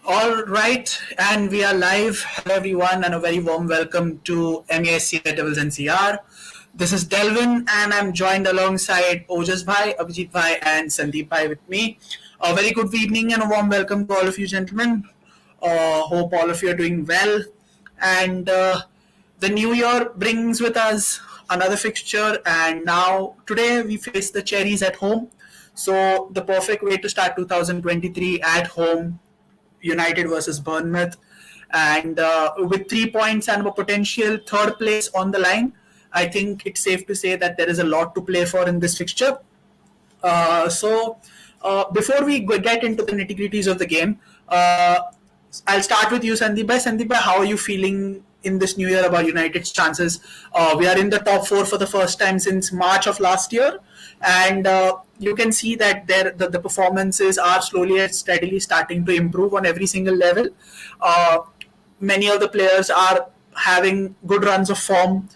All right, and we are live. Hello, everyone, and a very warm welcome to MESC Devils NCR. This is Delvin, and I'm joined alongside Ojas Bhai, Abhijit Bhai, and Sandeep Bhai with me. A very good evening and a warm welcome to all of you, gentlemen. Hope all of you are doing well. And the new year brings with us another fixture, and now today we face the Cherries at home. So, the perfect way to start 2023 at home, United versus Bournemouth. And with 3 points and a potential third place on the line, I think it's safe to say that there is a lot to play for in this fixture. Before we get into the nitty gritties of the game, I'll start with you, Sandeep Bhai. Sandeep Bhai, how are you feeling in this new year about United's chances? We are in the top four for the first time since March of last year, and you can see that the performances are slowly and steadily starting to improve on every single level. Uh, Many of the players are having good runs of form.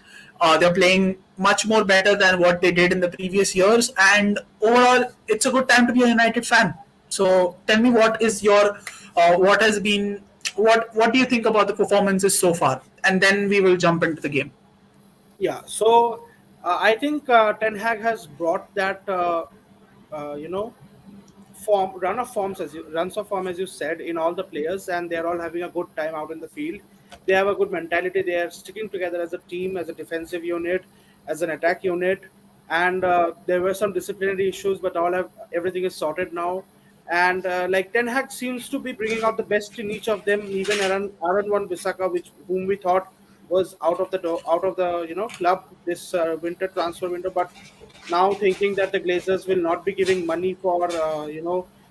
They're playing much more better than what they did in the previous years, and overall, it's a good time to be a United fan. So, tell me, what has been, what do you think about the performances so far, and then we will jump into the game. Yeah, I think Ten Hag has brought that uh, you know runs of form as you said in all the players, and they're all having a good time out in the field. They have a good mentality. They are sticking together as a team, as a defensive unit, as an attack unit, and there were some disciplinary issues, but all have everything is sorted now. And like Ten Hag seems to be bringing out the best in each of them, even Aaron Wan Bissaka, which whom we thought was out of the club this winter transfer window, but now thinking that the Glazers will not be giving money for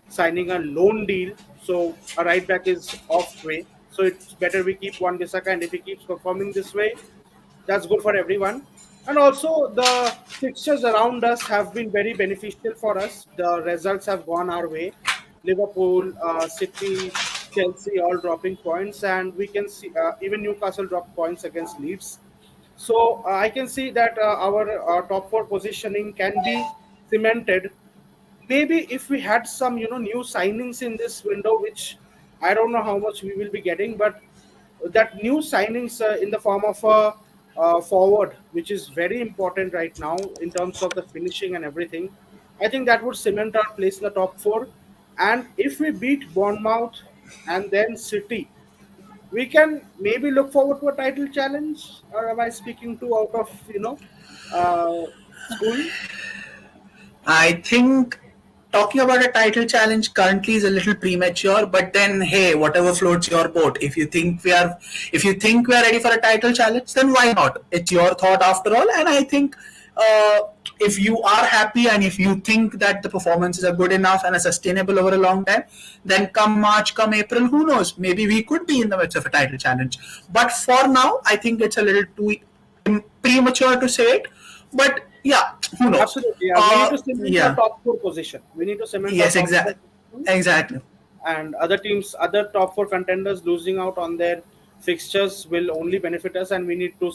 signing a loan deal, so a right back is off way. So it's better we keep Wan Bissaka, and if he keeps performing this way, that's good for everyone. And also, the fixtures around us have been very beneficial for us. The results have gone our way. Liverpool, City, Chelsea all dropping points, and we can see even Newcastle dropped points against Leeds. So I can see that our top four positioning can be cemented. Maybe if we had some new signings in this window, which I don't know how much we will be getting, but that new signings in the form of a forward, which is very important right now in terms of the finishing and everything. I think that would cement our place in the top four. And if we beat Bournemouth and then City, we can maybe look forward to a title challenge. Or am I speaking too out of school? I think talking about a title challenge currently is a little premature, but then hey, whatever floats your boat. If you think we are ready for a title challenge, then why not? It's your thought after all, and I think uh, if you are happy and if you think that the performances are good enough and are sustainable over a long time, then come March, come April, who knows? Maybe we could be in the midst of a title challenge. But for now, I think it's a little too premature to say it. But yeah, who knows? Absolutely. Yeah. We need to cement our Yeah. top four position. We need to cement our Yes, top four exactly. position. Exactly. And other teams, other top four contenders losing out on their fixtures will only benefit us, and we need to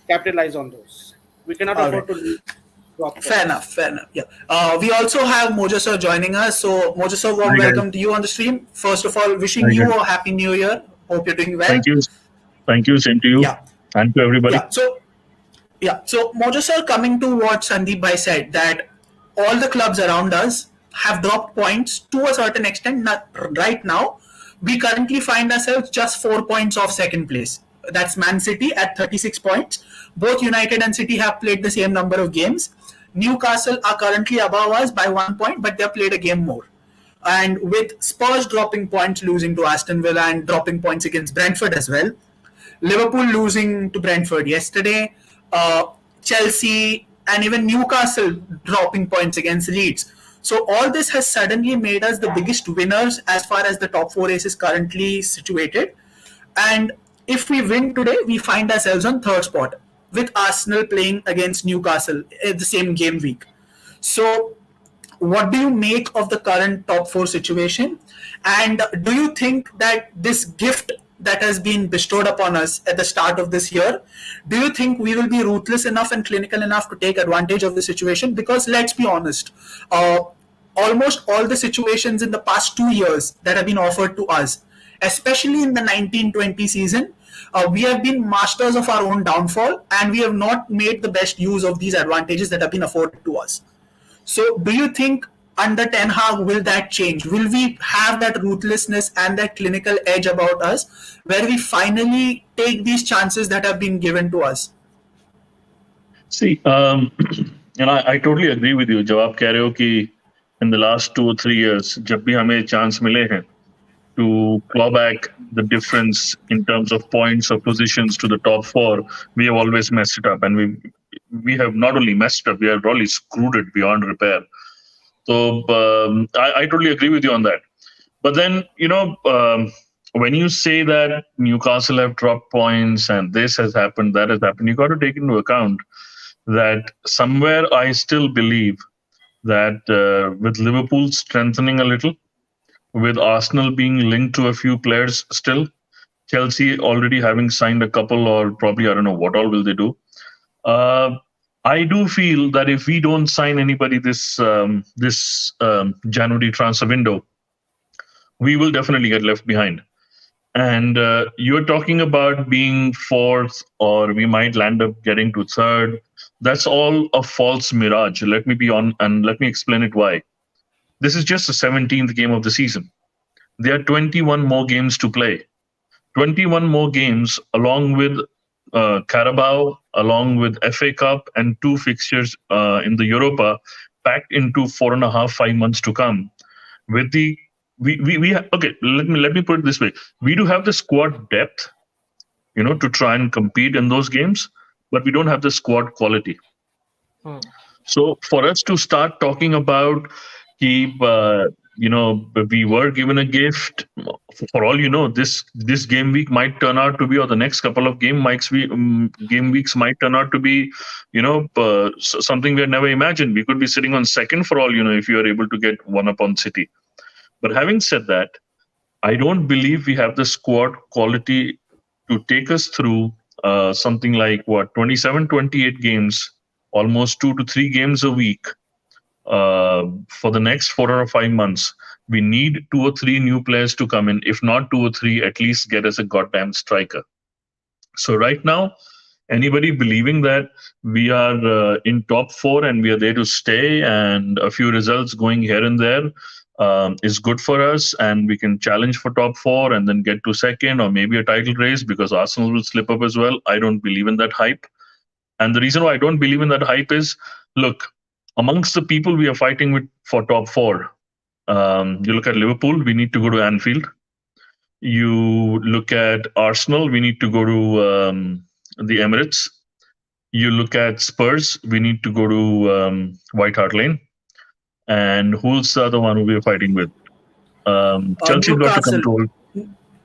capitalize on those. We cannot All right. afford to lose drop Fair points. enough. Fair enough. Yeah. We also have Mojo sir joining us. So Mojo sir, warm Hi guys. welcome to you on the stream. First of all, wishing Hi you guys. a happy new year. Hope you're doing well. Thank you. Thank you. Same to you Yeah. and to everybody. Yeah. So Mojo sir, coming to what Sandeep Bhai said, that all the clubs around us have dropped points to a certain extent. Not right now, we currently find ourselves just 4 points off second place. That's Man City at 36 points. Both United and City have played the same number of games. Newcastle are currently above us by 1 point, but they've played a game more. And with Spurs dropping points, losing to Aston Villa, and dropping points against Brentford as well, Liverpool losing to Brentford yesterday, uh, Chelsea and even Newcastle dropping points against Leeds. So all this has suddenly made us the biggest winners as far as the top four race is currently situated. And if we win today, we find ourselves on third spot with Arsenal playing against Newcastle at the same game week. So what do you make of the current top four situation? And do you think that this gift that has been bestowed upon us at the start of this year, do you think we will be ruthless enough and clinical enough to take advantage of the situation? Because let's be honest, uh, almost all the situations in the past 2 years that have been offered to us, especially in the 1920 season. We have been masters of our own downfall, and we have not made the best use of these advantages that have been afforded to us. So, do you think under Ten Hag will that change? Will we have that ruthlessness and that clinical edge about us, where we finally take these chances that have been given to us? See, and I totally agree with you. जब आप कह रहे हो कि in the last 2 or 3 years, जब भी हमें chance मिले हैं to claw back the difference in terms of points or positions to the top four, we have always messed it up, and we have not only messed it up, we have really screwed it beyond repair. So I totally agree with you on that. But then, when you say that Newcastle have dropped points and this has happened, that has happened, you got to take into account that somewhere I still believe that with Liverpool strengthening a little, with Arsenal being linked to a few players still, Chelsea already having signed a couple, or probably I don't know what all will they do. Uh, I do feel that if we don't sign anybody this January transfer window, we will definitely get left behind. And you're talking about being fourth, or we might land up getting to third. That's all a false mirage. Let me be on, and let me explain it why. This is just the 17th game of the season. There are 21 more games to play. 21 more games, along with Carabao, along with FA Cup, and two fixtures in the Europa, packed into 4.5, 5 months to come. With the okay, let me put it this way: we do have the squad depth, to try and compete in those games, but we don't have the squad quality. Hmm. So for us to start talking about keep, we were given a gift. For all you know, this game week might turn out to be, or the next couple of game weeks might turn out to be, something we had never imagined. We could be sitting on second for all you know, if you are able to get one up on City. But having said that, I don't believe we have the squad quality to take us through something like 27, 28 games, almost 2 to 3 games a week for the next 4 or 5 months. We need 2 or 3 new players to come in. If not 2 or 3, at least get us a goddamn striker. So right now, anybody believing that we are in top four and we are there to stay, and a few results going here and there is good for us, and we can challenge for top four and then get to second, or maybe a title race, because Arsenal will slip up as well. I don't believe in that hype. And the reason why I don't believe in that hype is, look, amongst the people we are fighting with for top four, you look at Liverpool, we need to go to Anfield. You look at Arsenal, we need to go to the Emirates. You look at Spurs, we need to go to White Hart Lane. And who's the other one who we are fighting with? Chelsea's got to come Newcastle. to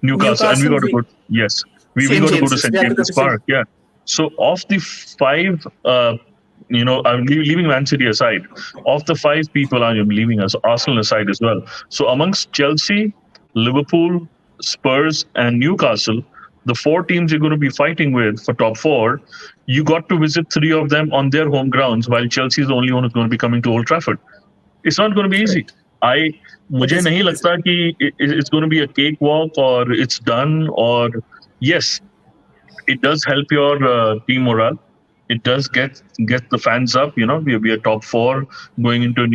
Newcastle, and we got to go. Yes, we St. got to go to James's. St. We have to go James's to St. Park. Yeah. So of the five, I'm leaving Man City aside. Of the five people, I'm leaving us Arsenal aside as well. So amongst Chelsea, Liverpool, Spurs, and Newcastle, the four teams you're going to be fighting with for top four, you got to visit three of them on their home grounds, while Chelsea is the only one who's going to be coming to Old Trafford. It's not going to be easy. Correct. I It मुझे is. नहीं It is. लगता कि it's going to be a cakewalk, or it's done, or yes, it does help your team morale. It does get the fans up. We are top four going into a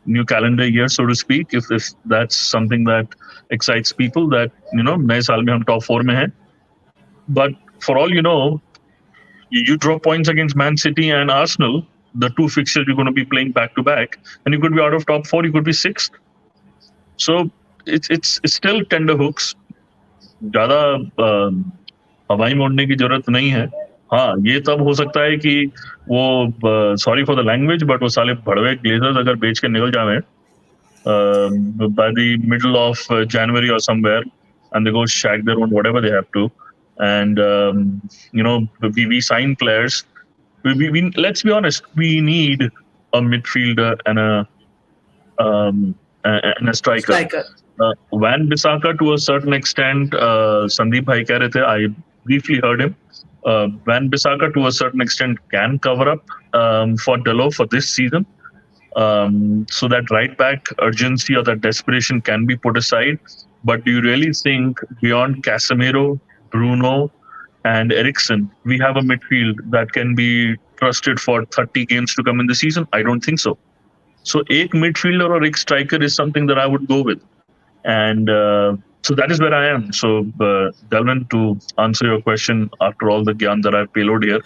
new calendar year, so to speak. If that's something that excites people, that नए साल में हम top four में हैं. But for all you know, you draw points against Man City and Arsenal, the two fixtures you're going to be playing back to back, and you could be out of top four. You could be sixth. So it's still tender hooks. ज्यादा हवाई मोड़ने की जरूरत नहीं है. हाँ, ये तब हो सकता है कि वो sorry for the language, but वो साले भड़वे ग्लेजर्स अगर बेच के निकल जावे by the middle of January or somewhere, and they go shag their own whatever they have to, and we sign players. Let's be honest, we need a midfielder and a striker. Striker. Van Bissaka, to a certain extent, Sandeep bhai keh rahe the, I briefly heard him. Van Bissaka, to a certain extent, can cover up for Delo for this season. So that right back urgency or that desperation can be put aside. But do you really think beyond Casemiro, Bruno, and Ericsson, we have a midfield that can be trusted for 30 games to come in the season? I don't think so. So, एक midfielder or एक striker is something that I would go with. And so that is where I am. So, Delvin, to answer your question, after all the gyan that I've payload here,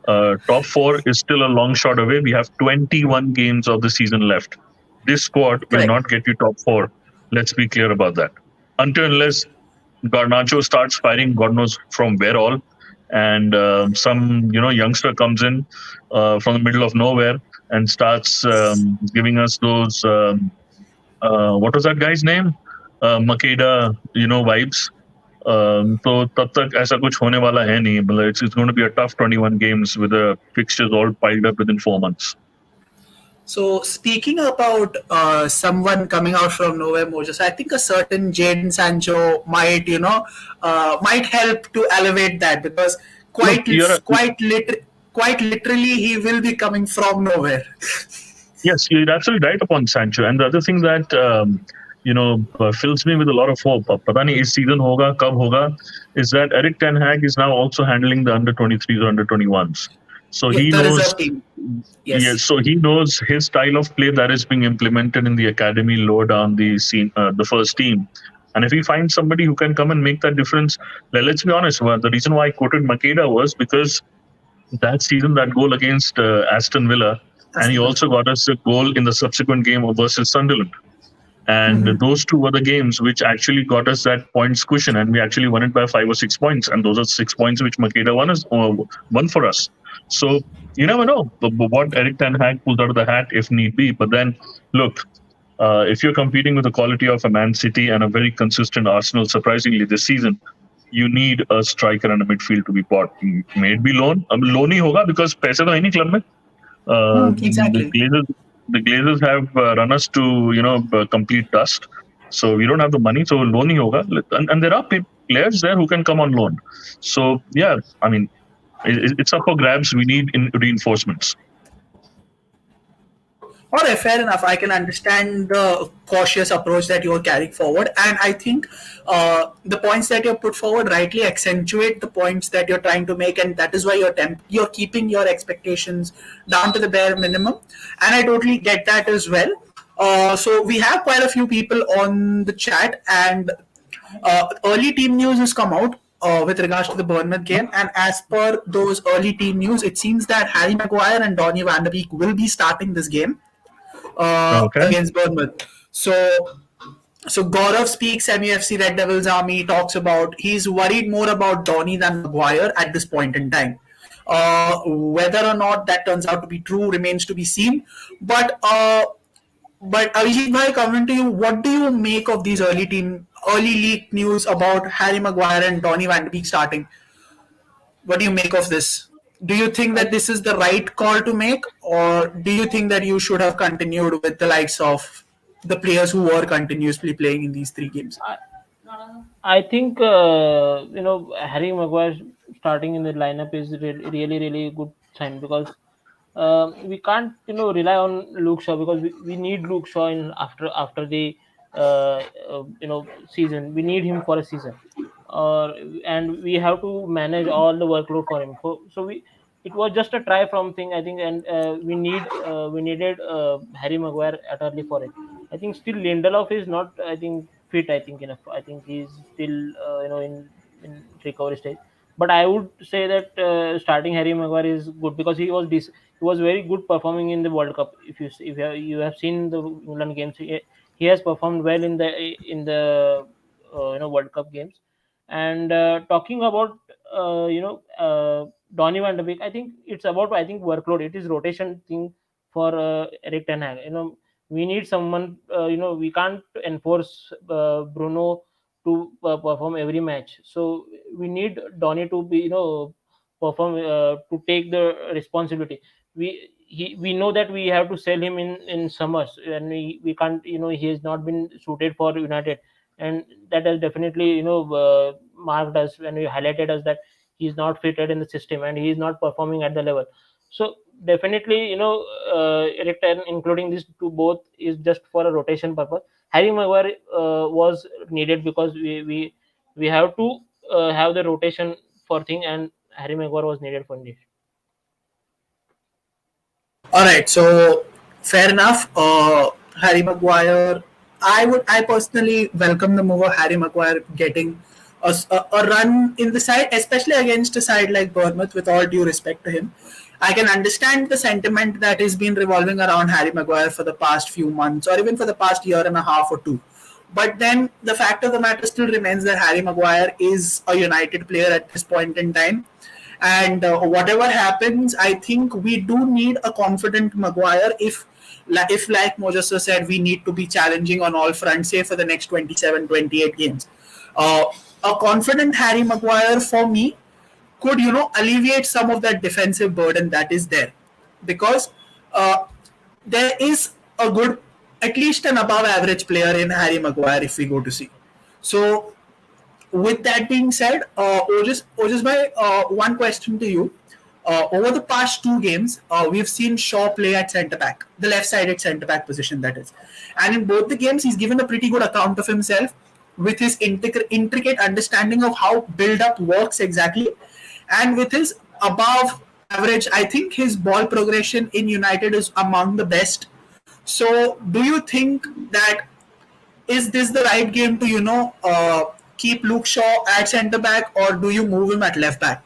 top four is still a long shot away. We have 21 games of the season left. This squad will Correct. not get you top four. Let's be clear about that. Until unless Garnacho starts firing, God knows from where all, and some youngster comes in from the middle of nowhere and starts giving us those what was that guy's name? Makeda, vibes. तो तब तक ऐसा कुछ होने वाला है नहीं. मतलब it's going to be a tough 21 games with the fixtures all piled up within 4 months. So speaking about someone coming out from nowhere, Moses, I think a certain Jadon Sancho might, might help to elevate that because Look, quite literally, he will be coming from nowhere. yes, you're absolutely right upon Sancho. And the other thing that fills me with a lot of hope, पता नहीं इस season होगा कब होगा, is that Eric Ten Hag is now also handling the under 23s or under 21s. So Yeah, he the knows. reserve team. Yes, Yes. so he knows his style of play that is being implemented in the academy lower down the scene, the first team. And if he finds somebody who can come and make that difference, let's be honest. Well, the reason why I quoted Makeda was because that season, that goal against Aston Villa, and he Aston Villa. also got us a goal in the subsequent game versus Sunderland. And those two were the games which actually got us that points cushion, and we actually won it by 5 or 6 points. And those are 6 points which Makeda won for us. So you never know what Eric Ten Hag pulls out of the hat if need be. But then, look, if you're competing with the quality of a Man City and a very consistent Arsenal, surprisingly this season, you need a striker and a midfield to be bought. May it be loan, loan ही होगा because पैसे तो है नहीं club में. The Exactly. Glazers have run us to complete dust. So we don't have the money, so loan ही होगा. And there are players there who can come on loan. So yeah, I mean, it's up for grabs. We need reinforcements. All right, fair enough. I can understand the cautious approach that you're carrying forward, and I think the points that you put forward rightly accentuate the points that you're trying to make, and that is why you're keeping your expectations down to the bare minimum, and I totally get that as well. So we have quite a few people on the chat, and early team news has come out with regards to the Bournemouth game, and as per those early team news, it seems that Harry Maguire and Donny van de Beek will be starting this game Okay. against Bournemouth. So Gaurav speaks MUFC Red Devils Army, talks about he's worried more about Donny than Maguire at this point in time. Whether or not that turns out to be true remains to be seen. But Abhijit Bhai, coming to you, what do you make of these early leak news about Harry Maguire and Donny van de Beek starting? What do you make of this? Do you think I that this is the right call to make, or do you think that you should have continued with the likes of the players who were continuously playing in these three games? I, I think Harry Maguire starting in the lineup is really good sign because we can't rely on Luke Shaw because we need Luke Shaw in after the season. We need him for a season, or and we have to manage all the workload for him. So we it was just a try from thing I think, and we needed Harry Maguire at early for it. I think still Lindelof is not I think fit. I think enough. I think he's still in recovery stage. But I would say that starting Harry Maguire is good because he was very good performing in the World Cup. If you have seen the England games, he has performed well in the World Cup games. And talking about Donny van de Beek, I think it's about I think workload. It is rotation thing for Eric Ten Hag. We need someone. We can't enforce Bruno to perform every match. So we need Donny to be perform to take the responsibility. We know that we have to sell him in summers, and we can't. He has not been suited for United, and that has definitely marked us when we highlighted us that he's not fitted in the system and he is not performing at the level. So definitely, Eric Ten including these two both is just for a rotation purpose. Harry Maguire was needed because we have to have the rotation for thing, and Harry Maguire was needed for this. All right, so fair enough. Harry Maguire, I personally welcome the move of Harry Maguire getting a run in the side, especially against a side like Bournemouth. With all due respect to him, I can understand the sentiment that has been revolving around Harry Maguire for the past few months, or even for the past year and a half or two. But then the fact of the matter still remains that Harry Maguire is a United player at this point in time. And whatever happens, I think we do need a confident Maguire if like Mojasa said, we need to be challenging on all fronts, say for the next 27, 28 games. Uh, a confident Harry Maguire for me could, alleviate some of that defensive burden that is there. Because uh, there is a good, at least an above average player in Harry Maguire if we go to see. So with that being said, Ojas bhai, one question to you. Over the past two games, we've seen Shaw play at centre back, the left-sided centre back position, that is. And in both the games, he's given a pretty good account of himself with his intricate understanding of how build-up works exactly, and with his above average. I think his ball progression in United is among the best. So, do you think that is this the right game to keep Luke Shaw at centre back, or do you move him at left back?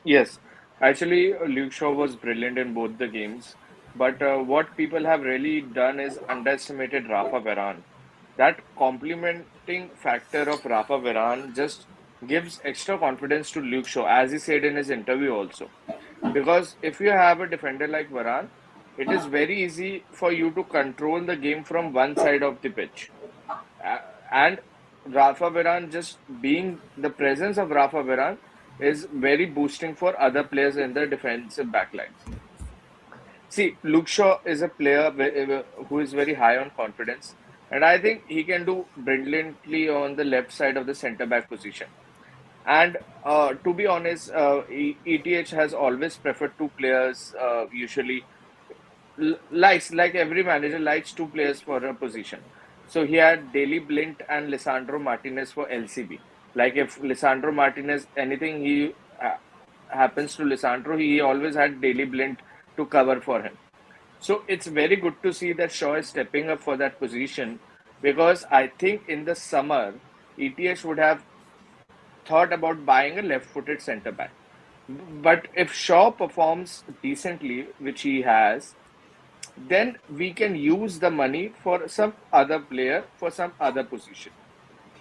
Yes, actually, Luke Shaw was brilliant in both the games. But what people have really done is underestimated Rafa Varane. That complementing factor of Rafa Varane just gives extra confidence to Luke Shaw, as he said in his interview also. Because if you have a defender like Varane, it is very easy for you to control the game from one side of the pitch. And Rafa Varane, just being the presence of Rafa Varane is very boosting for other players in the defensive backlines. See, Luke Shaw is a player who is very high on confidence, and I think he can do brilliantly on the left side of the centre back position. And to be honest, ETH has always preferred two players. Usually, likes like every manager likes two players for a position. So he had Daley Blint and Lisandro Martinez for LCB. Like if Lisandro Martinez anything he happens to Lisandro, he always had Daley Blint to cover for him. So it's very good to see that Shaw is stepping up for that position because I think in the summer ETH would have thought about buying a left-footed centre back. But if Shaw performs decently, which he has, then we can use the money for some other player for some other position.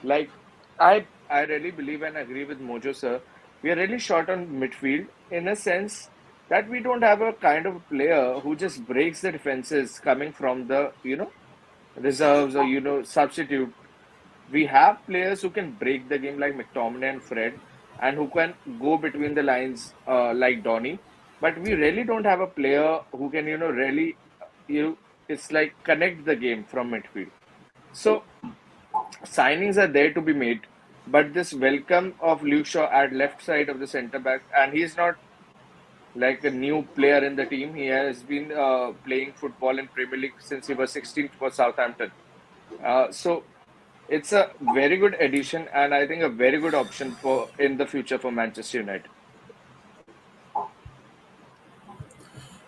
Like I really believe and agree with Mojo sir. We are really short on midfield in a sense that we don't have a kind of player who just breaks the defenses coming from the reserves or substitute. We have players who can break the game like McTominay and Fred, and who can go between the lines like Donny. But we really don't have a player who can really it's like connect the game from midfield. So signings are there to be made, but this welcome of Luke Shaw at left side of the centre back, and he's not like a new player in the team. He has been playing football in Premier League since he was 16 for Southampton. So it's a very good addition, and I think a very good option for in the future for Manchester United.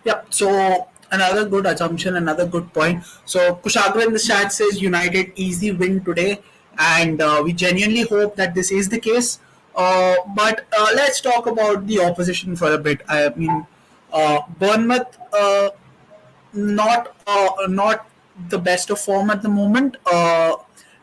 Yeah. So another good assumption, another good point. So Kushagra in the chat says United easy win today, and we genuinely hope that this is the case. But let's talk about the opposition for a bit. I mean, Bournemouth. Not the best of form at the moment.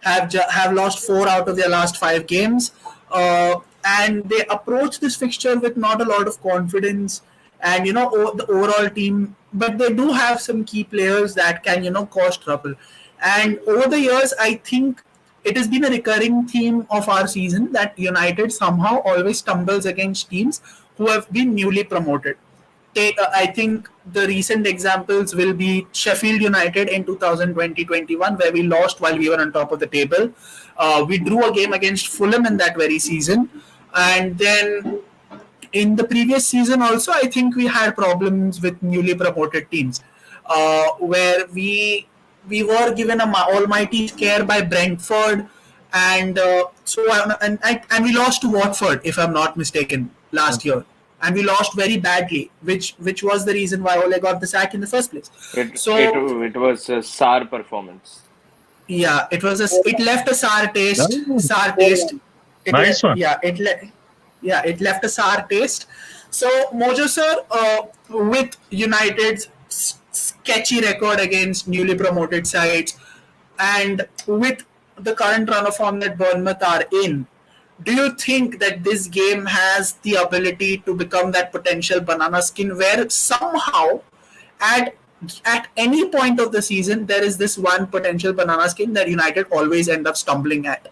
Have lost four out of their last five games, and they approach this fixture with not a lot of confidence. And the overall team, but they do have some key players that can cause trouble. And over the years, I think it has been a recurring theme of our season that United somehow always stumbles against teams who have been newly promoted. I think the recent examples will be Sheffield United in 2020-21, where we lost while we were on top of the table. We drew a game against Fulham in that very season, and then in the previous season also, I think we had problems with newly promoted teams, where we were given a almighty scare by Brentford, and and we lost to Watford, if I'm not mistaken, last year, and we lost very badly, which was the reason why Ole got the sack in the first place. So It was a SAR performance. yeah, it left a Oh, sour taste. 4-1. nice one. Yeah, it left a sour taste. So Mojo sir, with United's sketchy record against newly promoted sides, and with the current run of form that Bournemouth are in, do you think that this game has the ability to become that potential banana skin where somehow at at any point of the season there is this one potential banana skin that United always end up stumbling at,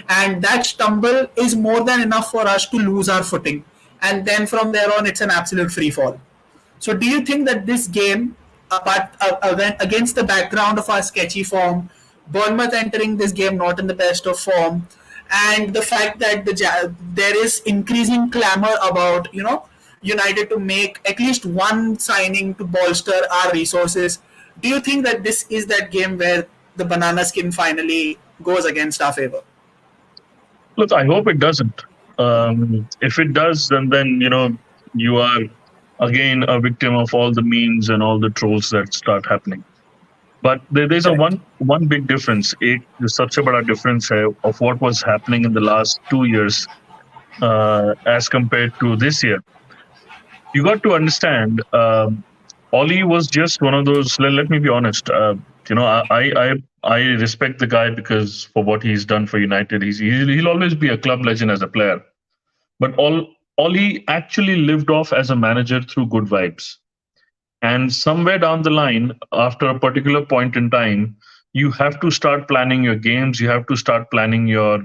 and that stumble is more than enough for us to lose our footing, and then from there on it's an absolute free fall. So, do you think that this game, against the background of our sketchy form, Bournemouth entering this game not in the best of form, and the fact that there is increasing clamor about United to make at least one signing to bolster our resources, do you think that this is that game where the banana skin finally goes against our favor? Look, I hope it doesn't. If it does, then you are again a victim of all the memes and all the trolls that start happening. But there's a Correct. one big difference. एक सबसे बड़ा difference है of what was happening in the last 2 years as compared to this year. You got to understand, Ollie was just one of those. Let me be honest. I respect the guy because for what he's done for United, he'll always be a club legend as a player. But Ollie actually lived off as a manager through good vibes. And somewhere down the line, after a particular point in time, you have to start planning your games. You have to start planning your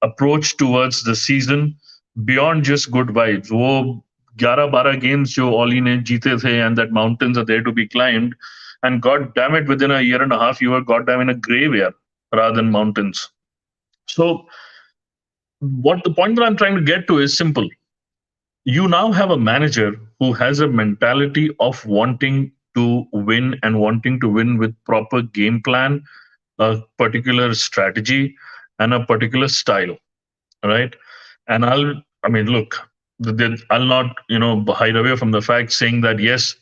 approach towards the season beyond just good vibes. वो 11-12 games जो Oli ने जीते थे, and that mountains are there to be climbed. And God damn it, within a year and a half, you were goddamn in a graveyard rather than mountains. So, what the point that I'm trying to get to is simple. You now have a manager who has a mentality of wanting to win and wanting to win with proper game plan, a particular strategy, and a particular style, right? And I mean, look, I'll not, hide away from the fact saying that yes,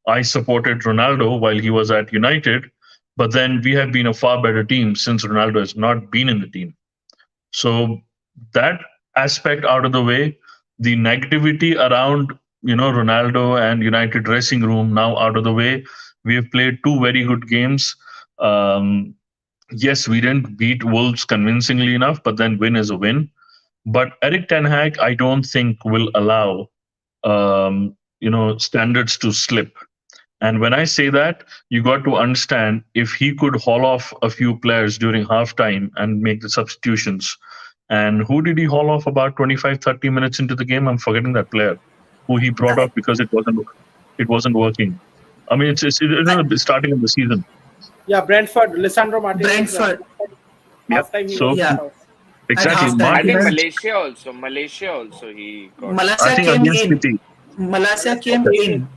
I supported Ronaldo while he was at United, but then we have been a far better team since Ronaldo has not been in the team. So that aspect out of the way, the negativity around Ronaldo and United dressing room now out of the way. We have played two very good games. Um, yes, we didn't beat Wolves convincingly enough, but then win is a win. But Eric Ten Hag, I don't think will allow standards to slip. And when I say that, you got to understand if he could haul off a few players during halftime and make the substitutions. And who did he haul off about 25, 30 minutes into the game? I'm forgetting that player who he brought off because it wasn't working. I mean, it's starting of the season. Yeah, Brentford, Lisandro Martinez. Brentford. Half time he So was Yeah. out. exactly, halftime, I think Martinez. Malaysia also he got. I Malaysia think came against in. City. Malaysia came in.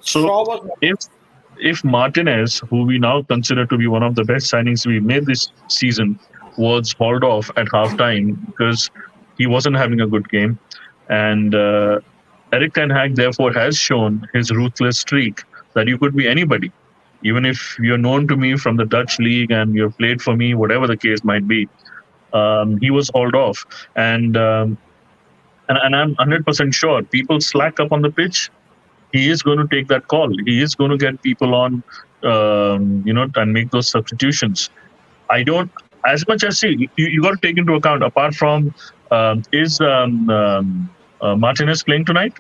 So Shaw was if Martinez, who we now consider to be one of the best signings we made this season, was hauled off at halftime because he wasn't having a good game, and Eric Ten Hag therefore has shown his ruthless streak that you could be anybody, even if you're known to me from the Dutch league and you've played for me, whatever the case might be. He was hauled off, and I'm 100% sure people slack up on the pitch. He is going to take that call. He is going to get people on, and make those substitutions. I don't, as much as see, you got to take into account, apart from, is Martinez playing tonight?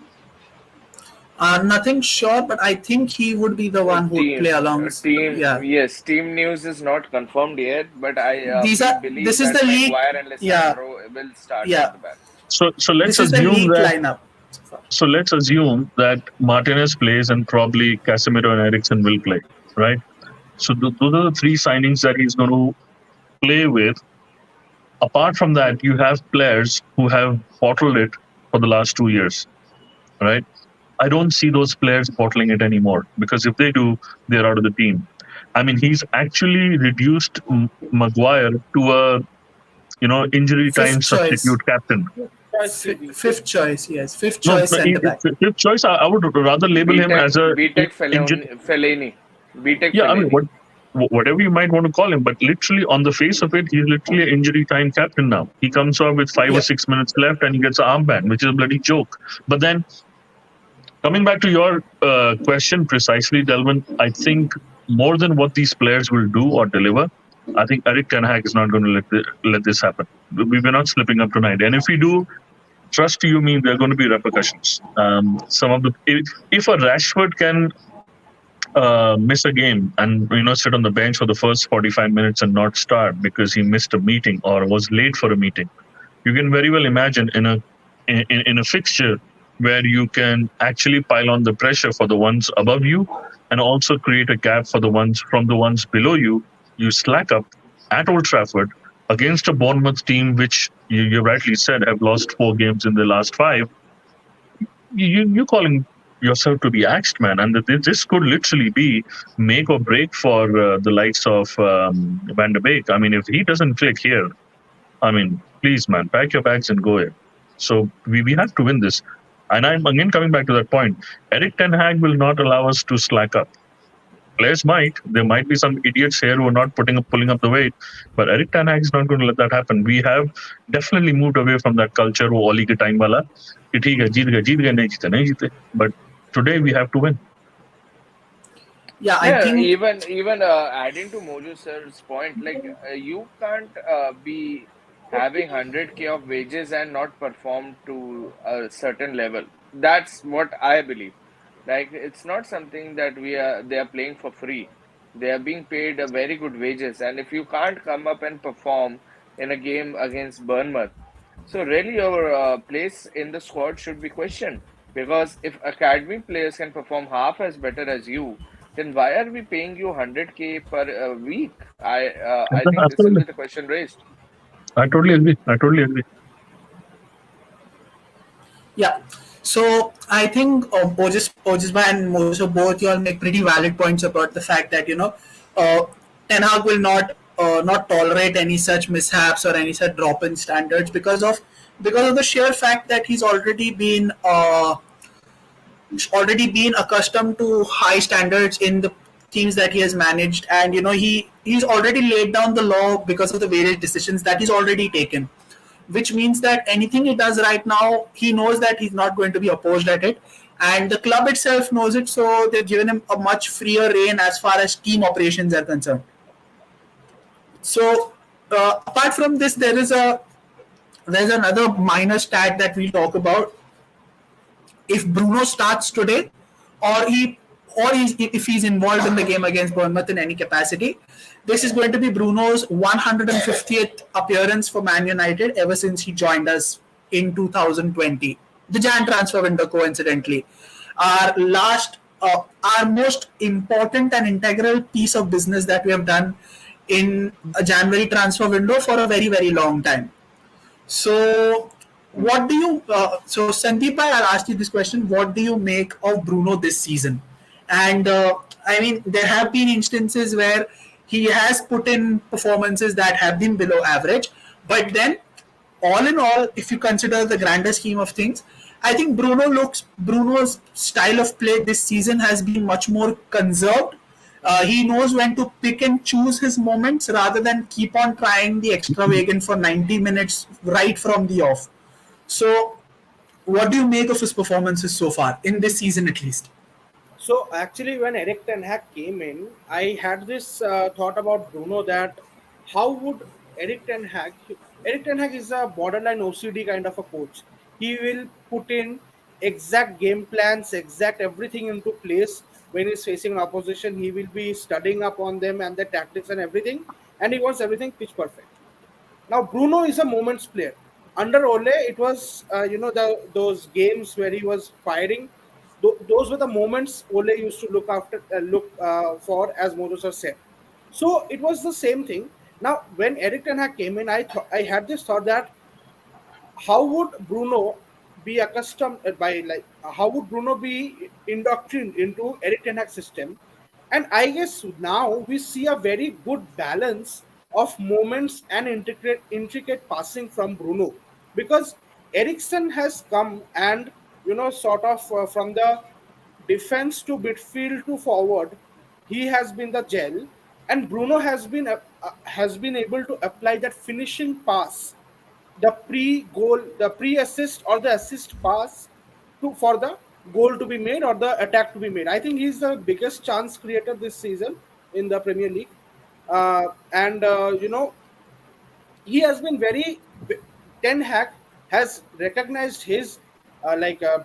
Nothing sure, but I think he would be the one who would play along. Yeah, Yes, team news is not confirmed yet, but these we are. believe This is that the league. Maguire and Yeah, Lisandro will start yeah. at the back. So let's This is the assume league that. lineup. So let's assume that Martinez plays and probably Casemiro and Eriksen will play, right? So those are the three signings that he's going to play with. Apart from that, you have players who have bottled it for the last 2 years, right? I don't see those players bottling it anymore because if they do, they're out of the team. I mean, he's actually reduced Maguire to a injury time Fifth choice. substitute captain. Choice CB. Fifth choice, yes. Fifth No, choice centre back. fifth choice. I would rather label him BTech as a BTech injured. Fellaini. BTech Yeah, I mean, Fellaini. whatever you might want to call him, but literally on the face of it, he's literally an injury time captain now. He comes out with five or Yeah. 6 minutes left and he gets an armband, which is a bloody joke. But then coming back to your question precisely, Delvin, I think more than what these players will do or deliver, I think Eric Ten Hag is not going to let this happen. We're not slipping up tonight, and if we do, trust you me, there are going to be repercussions. Some of the if a Rashford can miss a game and sit on the bench for the first 45 minutes and not start because he missed a meeting or was late for a meeting, you can very well imagine in a fixture where you can actually pile on the pressure for the ones above you and also create a gap for the ones below you. You slack up at Old Trafford against a Bournemouth team which you rightly said have lost 4 games in the last 5. You calling yourself to be axed, man, and this could literally be make or break for the likes of Van der Beek. I mean, if he doesn't click here, I mean, please, man, pack your bags and go here. So we have to win this. And I'm again coming back to that point. Eric Ten Hag will not allow us to slack up. Players might. There might be some idiots here who are not pulling up the weight, but Eric Ten Hag is not going to let that happen. We have definitely moved away from that culture. वो ओली के time वाला कि ठीक है जीत गए नहीं जीते. But today we have to win. Yeah, I Yeah, think even adding to Mojo sir's point, like you can't be having 100K of wages and not perform to a certain level. That's what I believe. Like it's not something that they are playing for free. They are being paid a very good wages, and if you can't come up and perform in a game against Bournemouth, so really your place in the squad should be questioned. Because if academy players can perform half as better as you, then why are we paying you 100K per week? I think this will Absolutely, be the question raised. I totally agree. I totally agree. yeah. So I think Ojisba and Mojo both y'all make pretty valid points about the fact that Ten Hag will not tolerate any such mishaps or any such drop in standards because of the sheer fact that he's already been accustomed to high standards in the teams that he has managed, and he's already laid down the law because of the various decisions that he's already taken, which means that anything he does right now, he knows that he's not going to be opposed at it, and the club itself knows it, so they've given him a much freer reign as far as team operations are concerned. So apart from this, there's another minor stat that we'll talk about. If Bruno starts today, or if he's involved in the game against Bournemouth in any capacity, this is going to be Bruno's 150th appearance for Man United ever since he joined us in 2020, the Jan transfer window, coincidentally. Our most important and integral piece of business that we have done in a January transfer window for a very, very long time. So, what do you? So, Sandeep, I'll ask you this question: what do you make of Bruno this season? And I mean, there have been instances where he has put in performances that have been below average, but then, all in all, if you consider the grander scheme of things, I think Bruno's style of play this season has been much more conserved. He knows when to pick and choose his moments rather than keep on trying the extravagant for 90 minutes right from the off. So, what do you make of his performances so far in this season, at least? So actually, when Eric Ten Hag came in, I had this thought about Bruno that how would Eric Ten Hag? Eric Ten Hag is a borderline OCD kind of a coach. He will put in exact game plans, exact everything into place when he's facing an opposition. He will be studying up on them and the tactics and everything, and he wants everything pitch perfect. Now Bruno is a moments player. Under Ole, it was those games where he was firing. Those were the moments Ole used to look for, as Modosa said. So it was the same thing. Now when Eric Ten Hag came in, I had this thought that how would Bruno be accustomed by like how would Bruno be indoctrinated into Eric Ten Hag's system? And I guess now we see a very good balance of moments and intricate passing from Bruno, because Ericsson has come and sort of from the defense to midfield to forward, he has been the gel, and Bruno has been able to apply that finishing pass, the pre-goal, the pre-assist or the assist pass to for the goal to be made or the attack to be made. I think he's the biggest chance creator this season in the Premier League, and he has been very. Ten Hag has recognized his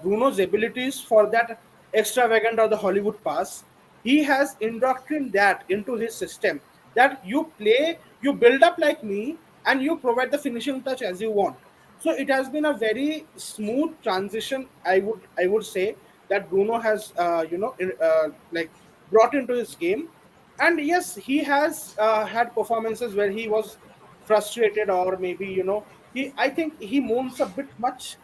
Bruno's abilities for that extravagant or the Hollywood pass. He has indoctrinated that into his system, that you play, you build up like me, and you provide the finishing touch as you want. So it has been a very smooth transition. I would say that Bruno has brought into his game, and yes, he has had performances where he was frustrated, or maybe he I think he moans a bit much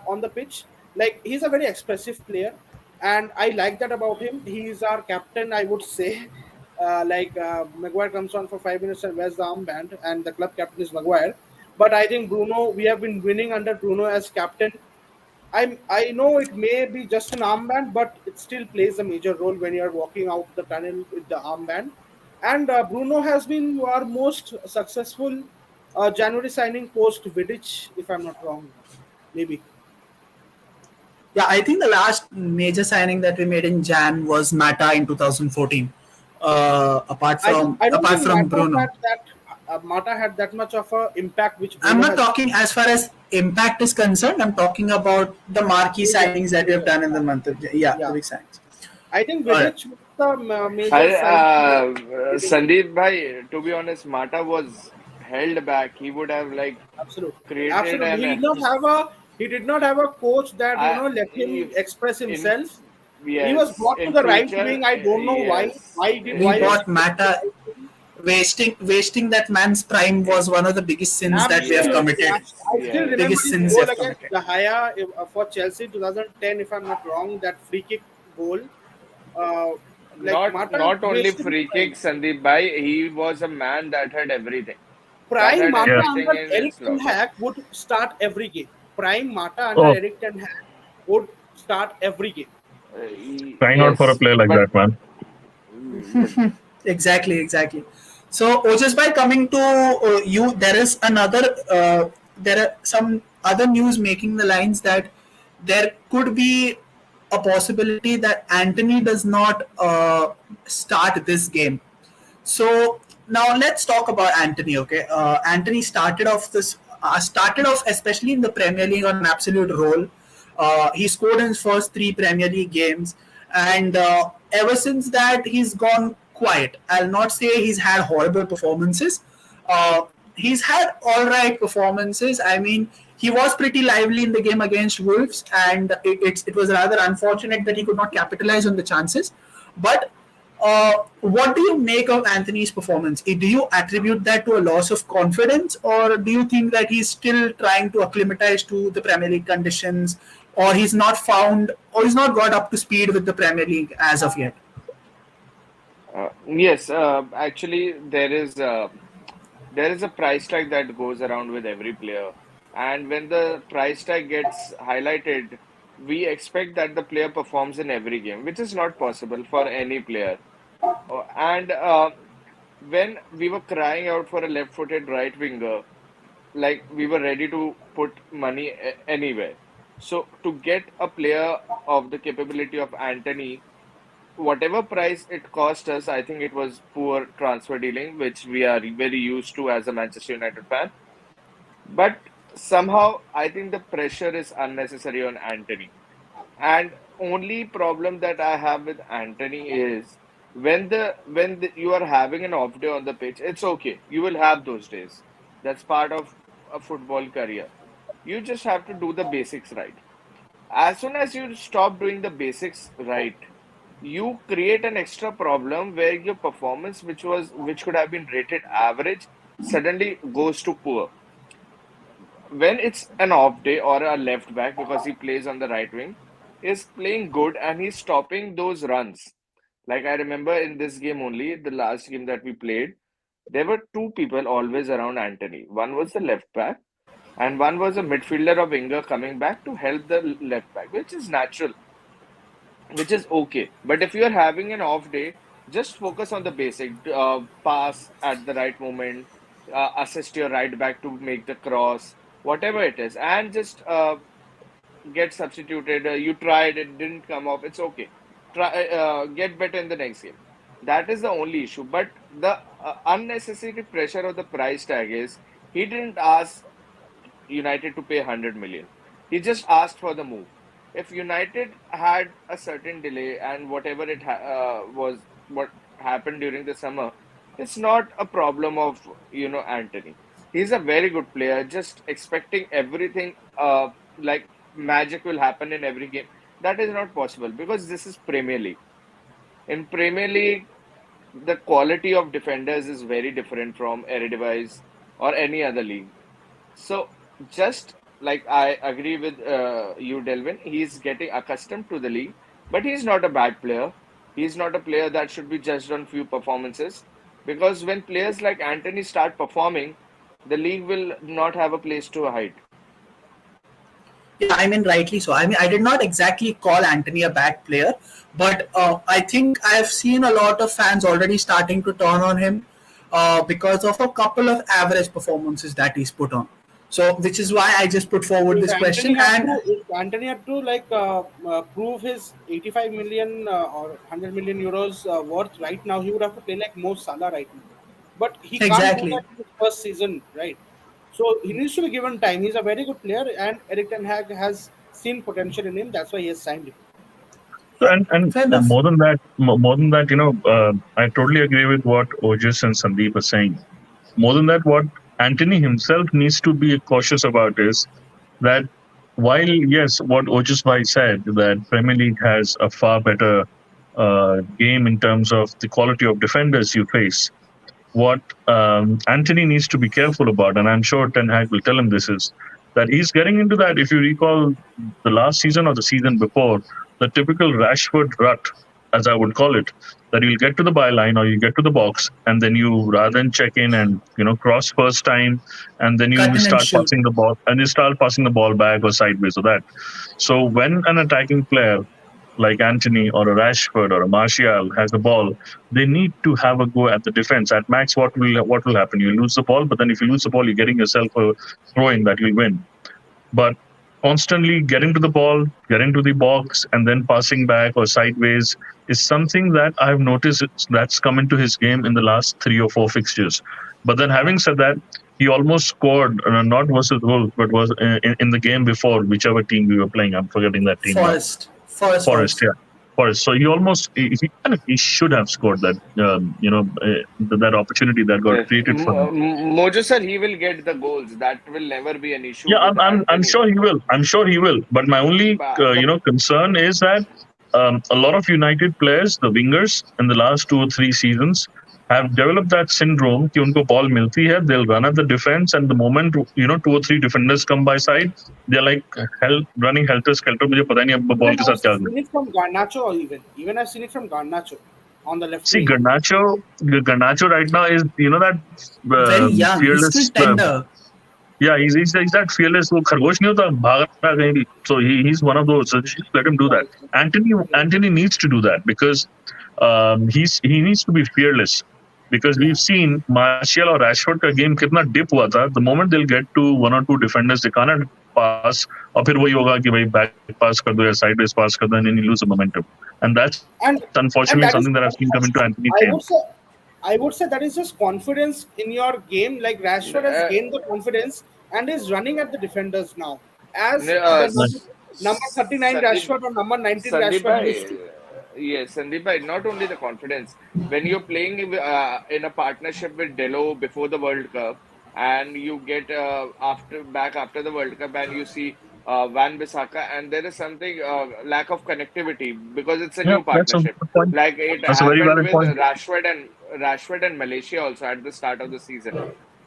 on the pitch. Like, he's a very expressive player, and I like that about him. He's our captain, I would say. Maguire comes on for 5 minutes and wears the armband, and the club captain is Maguire. But I think Bruno, we have been winning under Bruno as captain. I know it may be just an armband, but it still plays a major role when you are walking out the tunnel with the armband. And Bruno has been our most successful January signing post Vidic, if I'm not wrong. Maybe. Yeah, I think the last major signing that we made in Jan was Mata in 2014. Apart from I don't apart think from Bruno, Mata had that much of a impact which I'm Bruno not has. talking as far as impact is concerned. I'm talking about the marquee Major, signings that we have major. done in the month of yeah, the Yeah, big signings. I think All right. Vidic was the major I, signing. Sandeep bhai, to be honest, Mata was held back. He would have like Absolutely, created absolutely. an He did not have a coach that let him if express in himself. He was yes brought to in the right future wing. I don't know why. yes We Why was bought he brought to the Mata. right wing? Wasting that man's prime was one of the biggest sins that we have Absolutely. committed. I still remember yes Biggest his sins we goal have against committed. the Haya for Chelsea 2010, if I'm not wrong. That free kick goal. Uh, like Mata not only wasted his free prime. kicks, Sandeep bhai, he was a man that had everything. That Prime had Mata Yeah. everything under in Eric its Ten locker. Hag would start every game. Prime Mata under Oh, Eric Ten Hag would start every game. crying out for a Yes, player like but that, man. but Exactly, exactly. So, Ojas, by coming to you, there is another. There are some other news making the lines that there could be a possibility that Anthony does not start this game. So now let's talk about Anthony. Okay, Anthony started off especially in the Premier League on an absolute roll. He scored in his first three Premier League games, and ever since that he's gone quiet. I'll not say he's had horrible performances. He's had all right performances. I mean, he was pretty lively in the game against Wolves, and it was rather unfortunate that he could not capitalize on the chances. But what do you make of Anthony's performance? Do you attribute that to a loss of confidence, or do you think that he's still trying to acclimatize to the Premier League conditions, or he's not got up to speed with the Premier League as of yet? yes, actually there is a price tag that goes around with every player, and when the price tag gets highlighted, we expect that the player performs in every game, which is not possible for any player. And when we were crying out for a left-footed right winger, like we were ready to put money anywhere. So to get a player of the capability of Anthony, whatever price it cost us, I think it was poor transfer dealing, which we are very used to as a Manchester United fan. But somehow, I think the pressure is unnecessary on Anthony. And only problem that I have with Anthony is you are having an off day on the pitch, it's okay. You will have those days. That's part of a football career. You just have to do the basics right. As soon as you stop doing the basics right, you create an extra problem where your performance, which could have been rated average, suddenly goes to poor. when it's an off day or a left back because he plays on the right wing, is playing good and he's stopping those runs. Like I remember in this game only, the last game that we played, there were two people always around Anthony. One was the left back, and one was a midfielder or winger coming back to help the left back, which is natural, which is okay. But if you're having an off day, just focus on the basic pass at the right moment, assist your right back to make the cross, whatever it is, and just get substituted. You tried, it didn't come off. It's okay. Try get better in the next game. That is the only issue. But the unnecessary pressure of the price tag is he didn't ask United to pay 100 million. He just asked for the move. If United had a certain delay and whatever was what happened during the summer, it's not a problem of Anthony. He's a very good player. Just expecting everything like magic will happen in every game, that is not possible because this is Premier League. In Premier League, the quality of defenders is very different from Eredivisie or any other league. So just like I agree with you, Delvin, he's getting accustomed to the league, but he's not a bad player. He's not a player that should be judged on few performances because when players like Anthony start performing, the league will not have a place to hide. Yeah, I mean, rightly so. I mean, I did not exactly call Anthony a bad player, but I think I've seen a lot of fans already starting to turn on him because of a couple of average performances that he's put on. So, which is why I just put forward If this Anthony question. had And to, if Anthony had to prove his 85 million or 100 million euros worth right now, he would have to play like Mo Salah right now. But he can't do exactly, that in his first season, right? So he needs to be given time. He's a very good player, and Eric Ten Hag has seen potential in him. That's why he has signed him. So, and fair enough. more than that, I totally agree with what Ojas and Sandeep are saying. More than that, what Anthony himself needs to be cautious about is that while yes, what Ojas Bhai said that Premier League has a far better game in terms of the quality of defenders you face. What Anthony needs to be careful about, and I'm sure Ten Hag will tell him this, is that he's getting into that. If you recall the last season or the season before, the typical Rashford rut, as I would call it, that you'll get to the byline or you get to the box, and then you rather than check in and cross first time, and then you Cut in and start shoot. passing the ball and you start passing the ball back or sideways or that. So when an attacking player like Anthony or a Rashford or a Martial has the ball, they need to have a go at the defense. At max, what will happen? You lose the ball, but then if you lose the ball, you're getting yourself a throw in that you'll win. But constantly getting to the ball, getting to the box, and then passing back or sideways is something that I've noticed that's come into his game in the last 3 or 4 fixtures. But then, having said that, he almost scored, not versus Wolves, but was in the game before, whichever team we were playing. I'm forgetting that team now. Forest Forest, was. yeah. Forest. So he almost he should have scored that that opportunity that got Yes. created for him. Mojo sir, he will get the goals. That will never be an issue Yeah, with I'm Anthony. sure he will. I'm sure he will. But my only The concern is that a lot of United players, the wingers, in the last 2 or 3 seasons, have developed that syndrome कि उनको ball मिलती है, they'll run at the defense, and the moment 2 or 3 defenders come by side, they're like running helter skelter. मुझे पता नहीं अब ball Even के I've साथ क्या seen it from Garnacho, even I've seen it from Garnacho on the left See, wing. Garnacho right now is that Very young. He's still fearless. tender. Yeah, he's that fearless. वो खरगोश नहीं होता भाग रहा है कहीं भी. So he's one of those. So just let him do that. Right. Anthony needs to do that because he needs to be fearless. Because Yeah. we've seen Martial or Rashford का game कितना dip हुआ था. The moment they'll get to 1 or 2 defenders, they cannot pass. और फिर वही होगा कि भाई back pass कर दो या sideways pass कर दो, and then you lose the momentum. And that's and unfortunately something and that that I've is seen come into Anthony's game. I would say I would say that is just confidence in your game. Like Rashford has uh, gained the confidence and is running at the defenders now, as uh, the Right. number 39 Sandeep, Rashford or number 19 Sandeep Rashford used to. bhai, yes, Sandeep bhai, not only the confidence, when you're playing in a partnership with Delo before the World Cup, and you get back after the World Cup, and you see Van Bissaka, and there is something lack of connectivity because it's a Yeah, new that's a partnership. good point. Like it That's a very happened valid with point. Rashford and Malaysia also at the start of the season.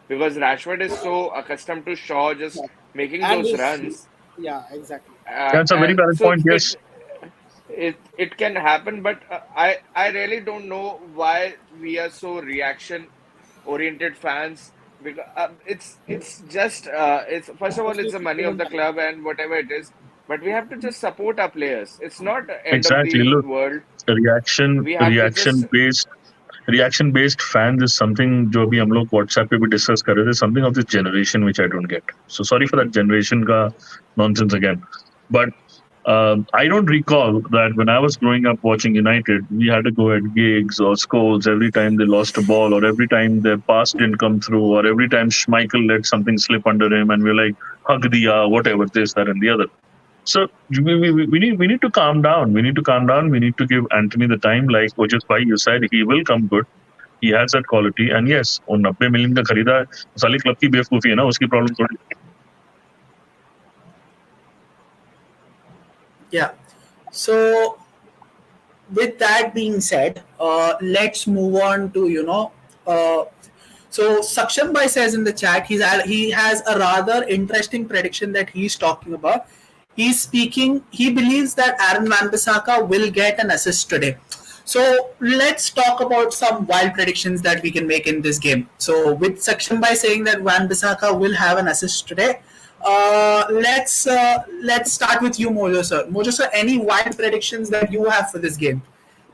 because Rashford is so accustomed to Shaw just making And those if runs. yeah, exactly. That's a very valid So point. Yes, it can happen, but I really don't know why we are so reaction oriented fans, because it's just it's first of all it's Especially the money people of in the club and whatever it is, but we have to just support our players. It's not the end of exactly. the Look, world. reaction We have to just reaction based reaction based fans is something जो अभी हम लोग WhatsApp पे भी discuss कर रहे थे, something of this generation which I don't get. So sorry for that generation का nonsense again. But I don't recall that when I was growing up watching United, we had to go at gigs or scolds every time they lost a ball, or every time their pass didn't come through, or every time Schmeichel let something slip under him, and we're like, hug diya, whatever, this, that, and the other. So we need to calm down. We need to calm down. We need to give Anthony the time, like Ojas Bhai, you said, he will come good. He has that quality. And yes, वो 90 million का खरीदा है, साली club की बेवकूफी है ना, उसकी प्रॉब्लम थोड़ी. Yeah. So with that being said, let's move on to so Saksham Bhai says in the chat he has a rather interesting prediction that he's talking about. He's speaking. He believes that Aaron Wan-Bissaka will get an assist today. So let's talk about some wild predictions that we can make in this game. So with Saksham Bhai saying that Wan-Bissaka will have an assist today, let's start with you, Mojo sir. Mojo sir, any wild predictions that you have for this game?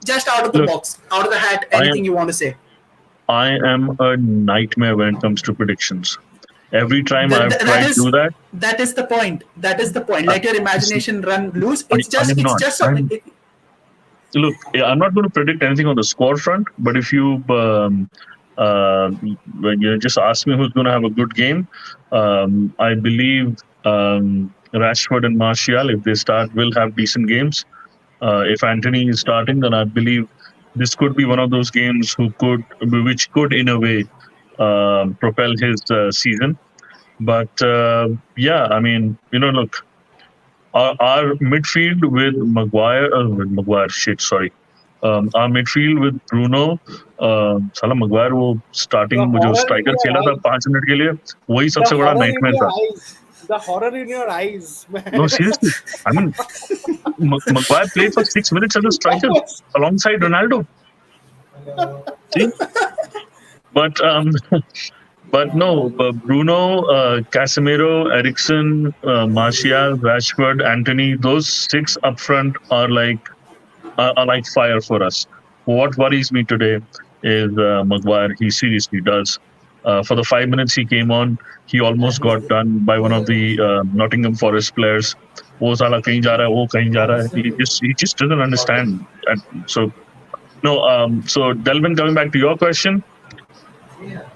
Just out of the Look, box, out of the hat, I anything you want to say. I am a nightmare when it comes to predictions. Every time Th- I've th- that tried to is do that, that is the point. That is the point. I, Let your see, imagination run loose. I am It's not. just Look, yeah, I'm not going to predict anything on the score front, but if you when you just ask me who's going to have a good game, I believe Rashford and Martial, if they start, will have decent games. If Anthony is starting, then I believe this could be one of those games which could, in a way, propel his season. But yeah, I mean, look, our midfield with Maguire, shit, sorry. Our midfield with Bruno, साला Maguire वो the starting में जो horror in striker your खेला था eyes, 5 minute के लिए, वही the सबसे बड़ा horror in nightmare your था. eyes, the horror in your eyes, No, man. seriously. I mean, Maguire played for 6 minutes as a striker alongside Ronaldo. See, but but no, Bruno, Casemiro, Ericsson, Martial, Rashford, Anthony, those six up front are like fire for us. What worries me today is Maguire. He seriously does. For the 5 minutes he came on, he almost got done by one of the Nottingham Forest players. वो साला कहीं जा रहा है, वो कहीं जा रहा है. He just doesn't understand. And so no. So Delvin, coming back to your question,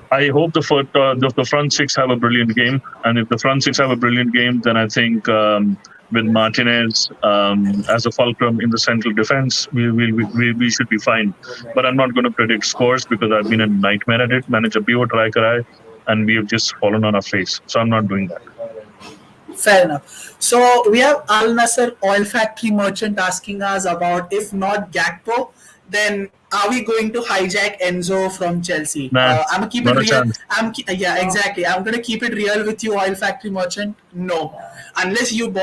I hope the front six have a brilliant game, and if the front six have a brilliant game, then I think with Martinez as a fulcrum in the central defense, we should be fine. But I'm not going to predict scores because I've been a nightmare at it. Manager Bio try karai, and we have just fallen on our face. So I'm not doing that. fair enough. So we have Al Nasser Oil Factory Merchant asking us about if not Gakpo, then are we going to hijack Enzo from Chelsea? Nah, I'm gonna keep it not a real. chance. Yeah, exactly. I'm gonna keep it real with you, Oil Factory Merchant. No, unless you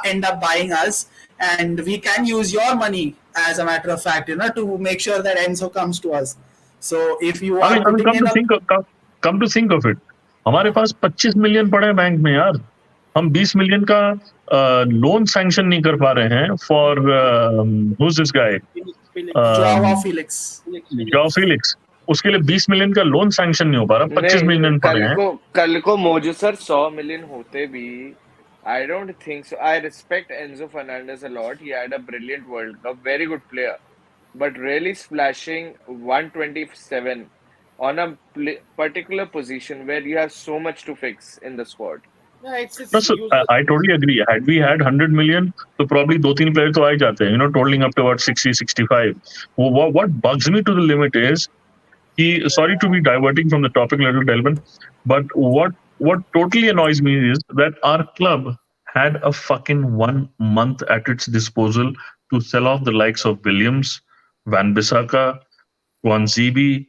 end up buying us, and we can use your money as a matter of fact, to make sure that Enzo comes to us. So if you I are mean, I mean, putting in a come to think of it, हमारे पास 25 million पड़े हैं bank में यार. हम 20 million का loan sanction नहीं कर पा रहे हैं for who's this guy, Joao Felix. Jaw Felix. उसके लिए 20 मिलियन का लोन सैंक्शन नहीं हो पा रहा, 25 नहीं, मिलियन पड़े हैं. कल को मोजो सर 100 मिलियन होते भी I don't think so. I respect Enzo Fernandez a lot. He had a brilliant World Cup, very good player. But really splashing 127 on a particular position where you have so much to fix in the squad. Yeah, No, it's so useless. I totally agree. Had we had 100 million, तो probably दो तीन player तो आ ही जाते हैं, totaling up to about 60, 65. What bugs me to the limit is sorry to be diverting from the topic a little, Delvin, but what totally annoys me is that our club had a fucking 1 month at its disposal to sell off the likes of Williams, Van Bissaka, Kwanzebe,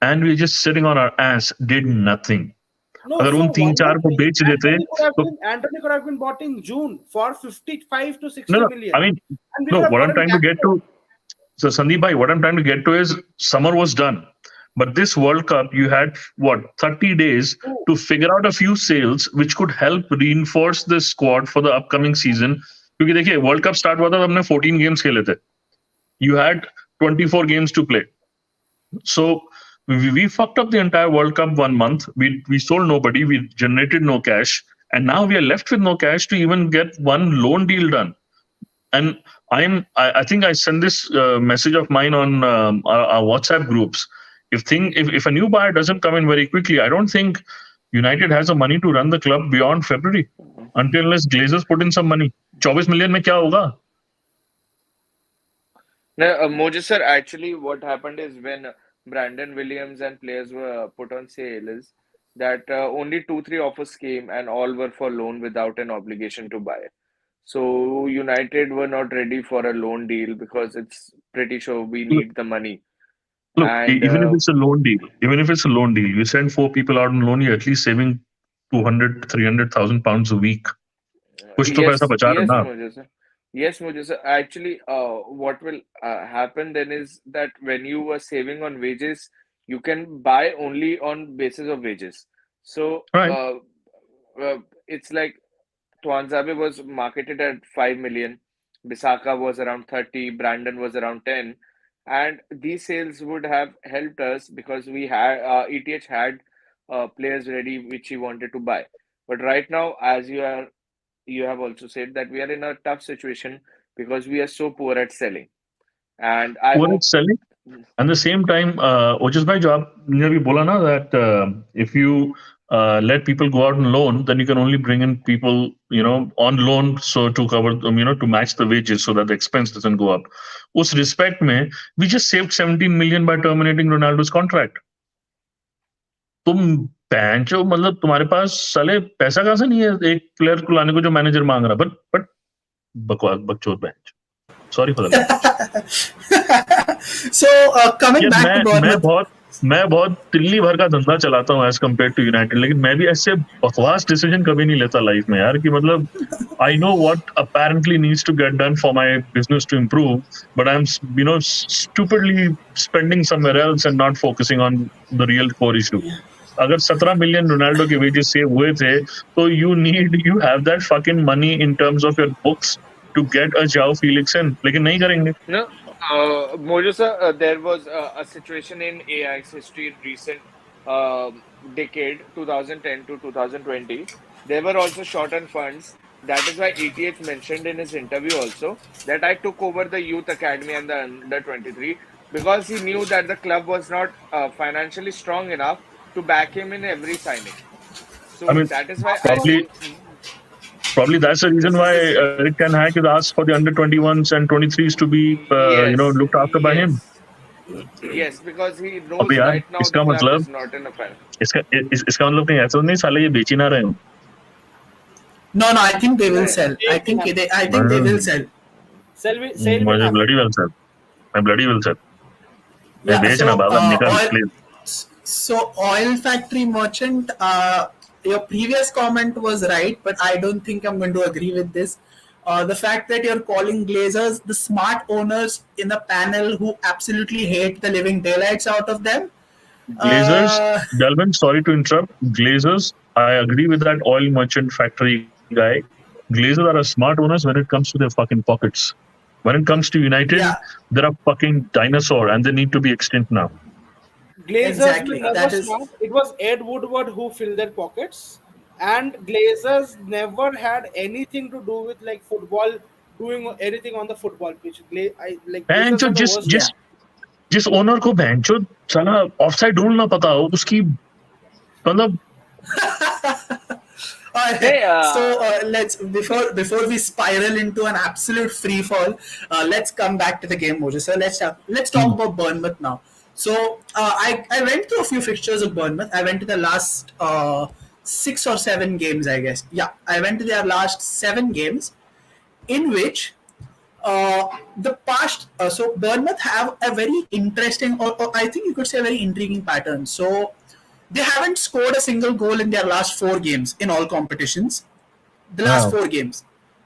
and we're just sitting on our ass, did nothing. No, अगर so उन तीन one more चार को thing, बेच देते तो Anthony could have been bought in June for 55 to no, 60 no. I million, mean, and we no. could have What I'm gotten trying to get Gakpo. to, so Sandeep bhai, what I'm trying to get to is summer was done, but this World Cup you had what 30 days True. to figure out a few sales which could help reinforce the squad for the upcoming season. क्योंकि देखिए world cup start हुआ था तो हमने 14 games खेले थे. You had 24 games to play. So we fucked up the entire World Cup 1 month. We sold nobody. We generated no cash, and now we are left with no cash to even get one loan deal done. And I think I sent this message of mine on our WhatsApp groups. If a new buyer doesn't come in very quickly, I don't think United has the money to run the club beyond February until unless Glazers put in some money. 24 million में क्या होगा? Now, Moses sir, actually, what happened is when Brandon Williams and players were put on sale, is that only two, three offers came and all were for loan without an obligation to buy. So United were not ready for a loan deal because it's pretty sure we need the money. Look, And even if it's a loan deal, you send four people out on loan, you're at least saving 200, 300,000 pounds a week. कुछ तो पैसा yes, बचा रहे yes, ना. Moses sir. Yes, Moses sir. Actually, what will happen then is that when you were saving on wages, you can buy only on basis of wages. So Right. it's like Tuanzebe was marketed at 5 million, Bisaka was around 30, Brandon was around 10, and these sales would have helped us because we had ETH had players ready which he wanted to buy. But right now, as you have also said that we are in a tough situation because we are so poor at selling. And I What hope it's selling. At the same time, Ojis bhai, jo aapne abhi bola na that if you let people go out on loan, then you can only bring in people, on loan, so to cover, to match the wages so that the expense doesn't go up. उस respect में, we just saved 17 million by terminating Ronaldo's contract. तुम पैंचो मतलब तुम्हारे पास साले पैसा कहाँ से नहीं है एक प्लेयर को लाने को जो मैनेजर मांग रहा बट बकवास बकचोद पैंच sorry for the language. So coming यार back to Bournemouth. मैं बहुत दिल्ली भर का धंधा चलाता हूँ एज कम्पेयर टू यूनाइटेड, लेकिन मैं भी ऐसे बकवास डिसीजन कभी नहीं लेता लाइफ में यार, कि मतलब I know what apparently needs to get done for my business to improve, but I'm stupidly spending somewhere else and not focusing on the real core issue. अगर 17 मिलियन रोनाल्डो के wages save हुए थे तो you have that fucking money in terms of your books to get a Joao Felix इन, लेकिन नहीं करेंगे. no, Mojo sir, there was a situation in AI's history in recent decade, 2010 to 2020. There were also short on funds. That is why ETH mentioned in his interview also that I took over the youth academy and the under 23 because he knew that the club was not financially strong enough to back him in every signing. I So mean, that is why I probably think probably that's the reason this is why the Eric Ten Hag has asked for the under 21s and 23s to be yes, looked after by him. yes, because he अबे knows यार right now the इसका club मतलब is not in a fan. इसका मतलब कहीं ऐसा तो नहीं साले ये बेच ही ना रहे हो. No, I think they will No, sell. I sale will think happen. they will sell. Sale will मुझे happen. bloody well सर, मैं bloody well सर, मैं Yeah. बेचना So बाबा निकल please. oil factory merchant. Your previous comment was right, but I don't think I'm going to agree with this. The fact that you're calling Glazers the smart owners in the panel who absolutely hate the living daylights out of them. Glazers, Uh, Delvin, sorry to interrupt. Glazers, I agree with that oil merchant factory guy. Glazers are a smart owners when it comes to their fucking pockets. When it comes to United, yeah, they're a fucking dinosaur and they need to be extinct now. Glazers were exactly. never That is smart. It was Ed Woodward who filled their pockets, and Glazers never had anything to do with like football, doing anything on the football pitch. Glazers बहनचो are the जिस worst जिस yeah. one. जिस owner को बहनचो साला offside rule ना पता हो उसकी मतलब. All right. Hey, So let's before we spiral into an absolute free fall, let's come back to the game, Moses. So let's talk about Bournemouth now. So I went through a few fixtures of Bournemouth. I went to the last 6 or 7 games, I guess. Yeah, I went to their last 7 games, in which The past, so Bournemouth have a very interesting, or I think you could say a very intriguing pattern. So they haven't scored a single goal in their last 4 games in all competitions. The last Wow. 4 games.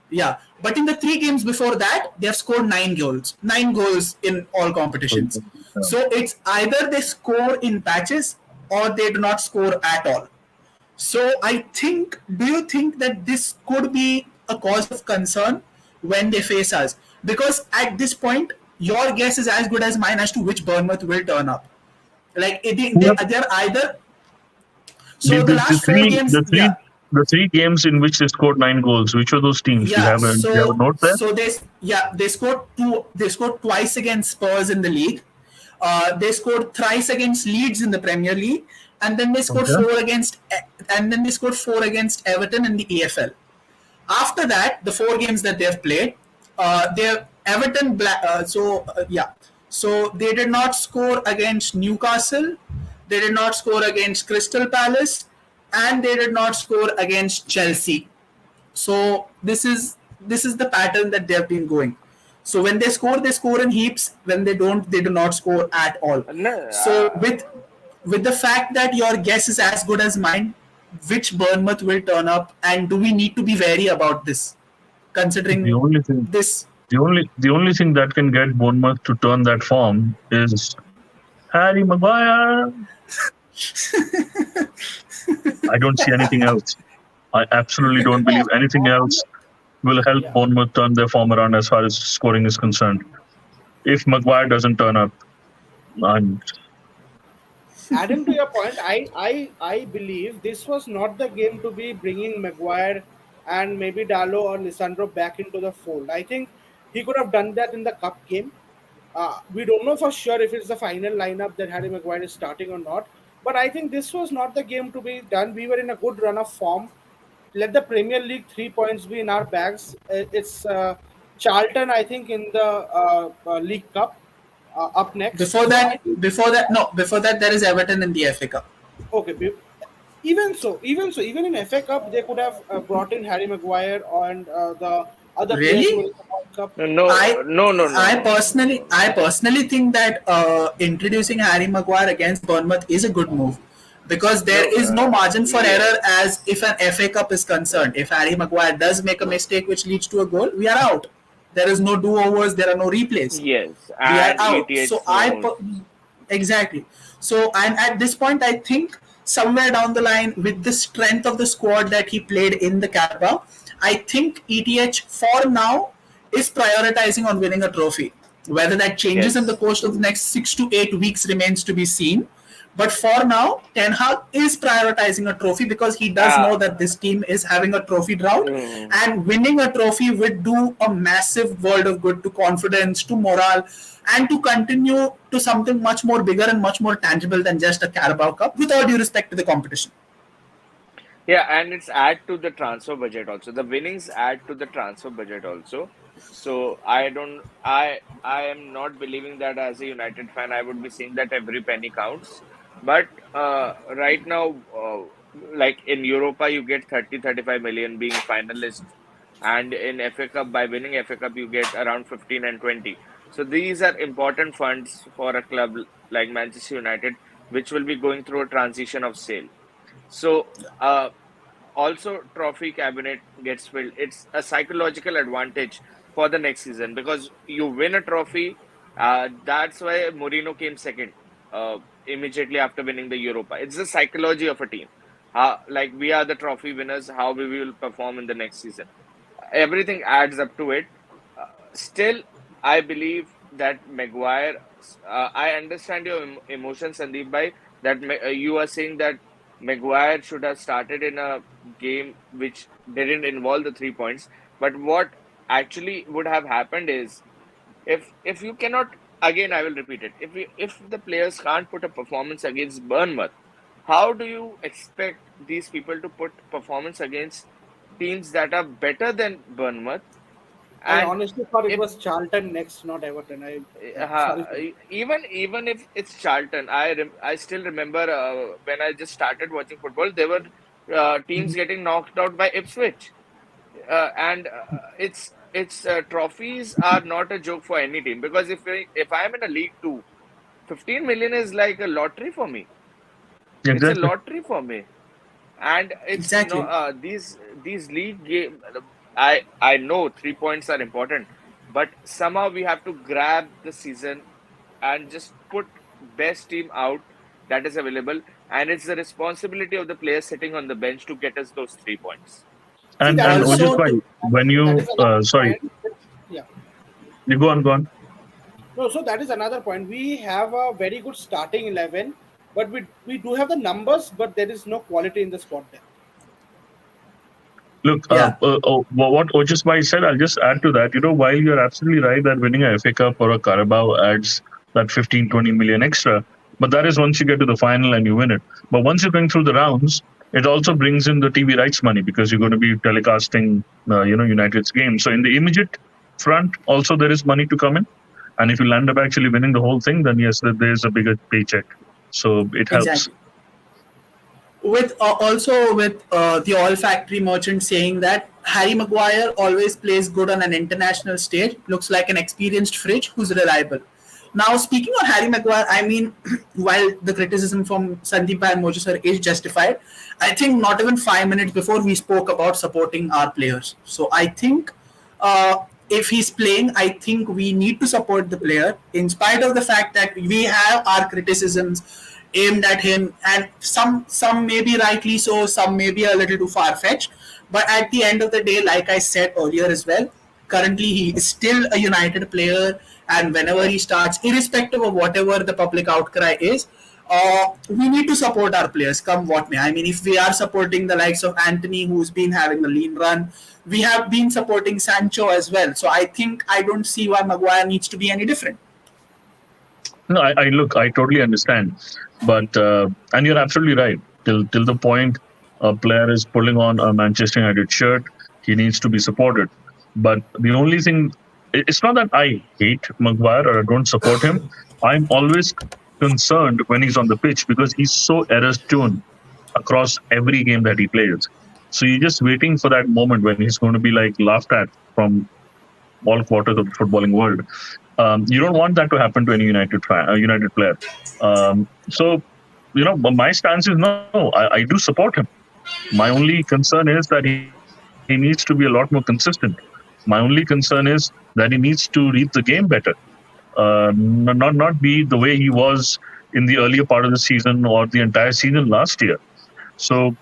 Yeah. But in the 3 games before that, they have scored 9 goals. 9 goals in all competitions. So it's either they score in patches or they do not score at all. So I think, do you think that this could be a cause of concern when they face us? Because at this point, your guess is as good as mine as to which Bournemouth will turn up. Like Yep. they're either. The, So the the, the last four three games, the three yeah, the three games in which they scored 9 goals. Which are those teams? Do yeah. you have a So note there? so they yeah they scored two. They scored twice against Spurs in the league. They scored thrice against Leeds in the Premier League, and then they scored Okay. four against Everton in the EFL. After that, the 4 games that they've played, they're Everton. So they did not score against Newcastle, they did not score against Crystal Palace, and they did not score against Chelsea. So this is the pattern that they have been going. So when they score in heaps. When they don't, they do not score at all. No, So with the fact that your guess is as good as mine, which Bournemouth will turn up, and do we need to be wary about this, The considering only thing this? the only thing that can get Bournemouth to turn that form is Harry Maguire. I don't see anything else. I absolutely don't Yeah, believe anything else will help yeah. Bournemouth turn their form around as far as scoring is concerned. If Maguire doesn't turn up, I'm Adding to your point, I believe this was not the game to be bringing Maguire and maybe Dalo or Lisandro back into the fold. I think he could have done that in the cup game. We don't know for sure if it's the final lineup that Harry Maguire is starting or not. But I think this was not the game to be done. We were in a good run of form. Let the Premier League 3 points be in our bags. It's Charlton, I think, in the League Cup up next. Before So I that, think there is Everton in the FA Cup. okay. Even in FA Cup, they could have brought in Harry Maguire and the other players who were Really? in the World Cup. I I no. personally think that introducing Harry Maguire against Bournemouth is a good move, because there No, is no margin for error yes, as if an FA Cup is concerned. If Harry Maguire does make a mistake which leads to a goal, we are out. There is no do overs. There are no replays. yes, We are and out. ETH knows. Exactly. So, and at this point, I think somewhere down the line, with the strength of the squad that he played in the Carabao, I think ETH for now is prioritizing on winning a trophy. Whether that changes in the Yes. course of the next 6 to 8 weeks remains to be seen. But for now, Ten Hag is prioritizing a trophy because he does know Uh, that this team is having a trophy drought, mm, and winning a trophy would do a massive world of good to confidence, to morale, and to continue to something much more bigger and much more tangible than just a Carabao Cup, with all due respect to the competition. yeah, and it's add to the transfer budget also. The winnings add to the transfer budget also. So I am not believing that as a United fan I would be saying that every penny counts. But right now, like in Europa, you get 30-35 million being finalist, and in FA Cup, by winning FA Cup, you get around 15 and 20. So these are important funds for a club like Manchester United, which will be going through a transition of sale. So, also trophy cabinet gets filled. It's a psychological advantage for the next season because you win a trophy. That's why Mourinho came second immediately after winning the Europa. It's the psychology of a team. Like we are the trophy winners, how we will perform in the next season. Everything adds up to it. Still, I believe that Maguire. I understand your emotions, Sandeep bhai. That you are saying that Maguire should have started in a game which didn't involve the 3 points. But what actually would have happened is if you cannot, again I will repeat it. If the players can't put a performance against Bournemouth, how do you expect these people to put performance against teams that are better than Bournemouth? I And honestly thought it if was Charlton next, not Everton. Sorry for even if it's Charlton, I still remember when I just started watching football, there were teams getting knocked out by Ipswich, and it's trophies are not a joke for any team, because if I'm in a League Two, 15 million is like a lottery for me. It's a Exactly. lottery for me, and it's no Exactly. these league game. I know 3 points are important, but somehow we have to grab the season and just put best team out that is available, and it's the responsibility of the players sitting on the bench to get us those 3 points. See, And that is Ojis Also, another bhai, to, when that is you another sorry, point. Yeah. you go on. No, so that is another point. We have a very good starting 11, but we do have the numbers, but there is no quality in the squad depth. Look, yeah, what Ojis bhai said, I'll just add to that. While you're absolutely right that winning a FA Cup or a Carabao adds that 15, 20 million extra, but that is once you get to the final and you win it. But once you're going through the rounds, it also brings in the TV rights money because you're going to be telecasting, United's game. So in the immediate front, also there is money to come in. And if you land up actually winning the whole thing, then yes, there's a bigger paycheck. So it helps. exactly. With also with the olfactory merchant saying that Harry Maguire always plays good on an international stage, looks like an experienced fridge who's reliable. Now, speaking of Harry Maguire, I mean, while the criticism from Sandeep and Mojo sir is justified, I think not even 5 minutes before we spoke about supporting our players. So I think if he's playing, I think we need to support the player in spite of the fact that we have our criticisms aimed at him, and some may be rightly so, some may be a little too far fetched. But at the end of the day, like I said earlier as well, currently he is still a United player, and whenever he starts, irrespective of whatever the public outcry is, we need to support our players, come what may. I mean, if we are supporting the likes of Anthony, who's been having a lean run, we have been supporting Sancho as well. So I don't see why Maguire needs to be any different. No, I look, I totally understand, but and you're absolutely right. Till the point a player is pulling on a Manchester United shirt, he needs to be supported. But the only thing, it's not that I hate Maguire or I don't support him. I'm always concerned when he's on the pitch because he's so error-tuned across every game that he plays. So you're just waiting for that moment when he's going to be like laughed at from all quarters of the footballing world. You don't want that to happen to any United player. But my stance is no. I do support him. My only concern is that he needs to be a lot more consistent. My only concern is that he needs to read the game better, not be the way he was in the earlier part of the season or the entire season last year. So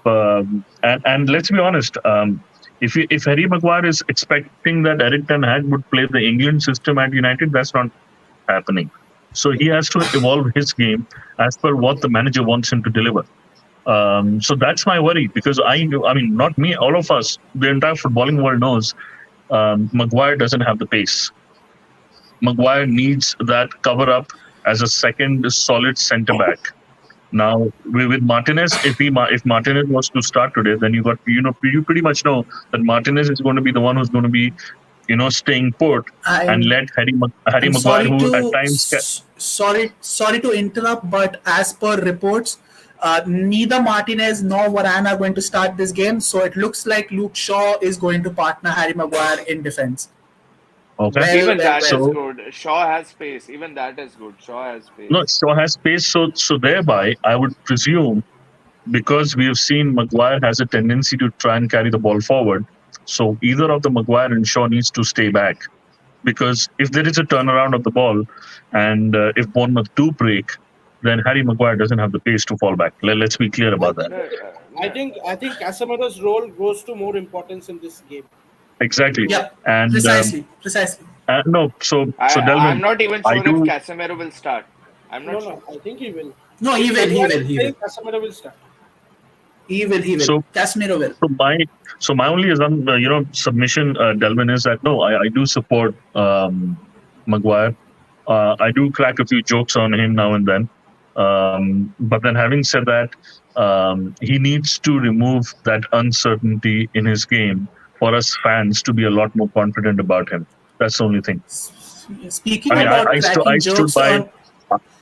and let's be honest, if Harry Maguire is expecting that Eric Ten Hag would play the England system at United, that's not happening. So he has to evolve his game as per what the manager wants him to deliver. So that's my worry because I mean, not me, all of us, the entire footballing world knows Maguire doesn't have the pace. Maguire needs that cover up as a second solid centre back. Now with Martinez, if Martinez was to start today, then you pretty much know that Martinez is going to be the one who's going to be staying put and I'm let Harry I'm Maguire, sorry who at to times sorry to interrupt, but as per reports, neither Martinez nor Varane are going to start this game. So it looks like Luke Shaw is going to partner Harry Maguire in defense. okay. Well, Even well, that well. is So good. Shaw has space. Even that is good. Shaw has no, space. Shaw has pace. So thereby, I would presume because we have seen Maguire has a tendency to try and carry the ball forward. So either of the Maguire and Shaw needs to stay back because if there is a turnaround of the ball and if Bournemouth do break, then Harry Maguire doesn't have the pace to fall back. Let's be clear I about that. think No, no. I think Casemiro's role goes to more importance in this game. Exactly. Yeah, And precisely. no, so I'm Delvin, not even I sure if do. Casemiro will start. I'm No, not no, sure. I think he will. No, he If will, he everyone will, is he will, saying Casemiro will start. he will. So Casemiro will. So my my only submission, Delvin, is that no, I do support Maguire. I do crack a few jokes on him now and then. But then, having said that, he needs to remove that uncertainty in his game for us fans to be a lot more confident about him. That's the only thing. I Speaking mean, about cracking jokes on,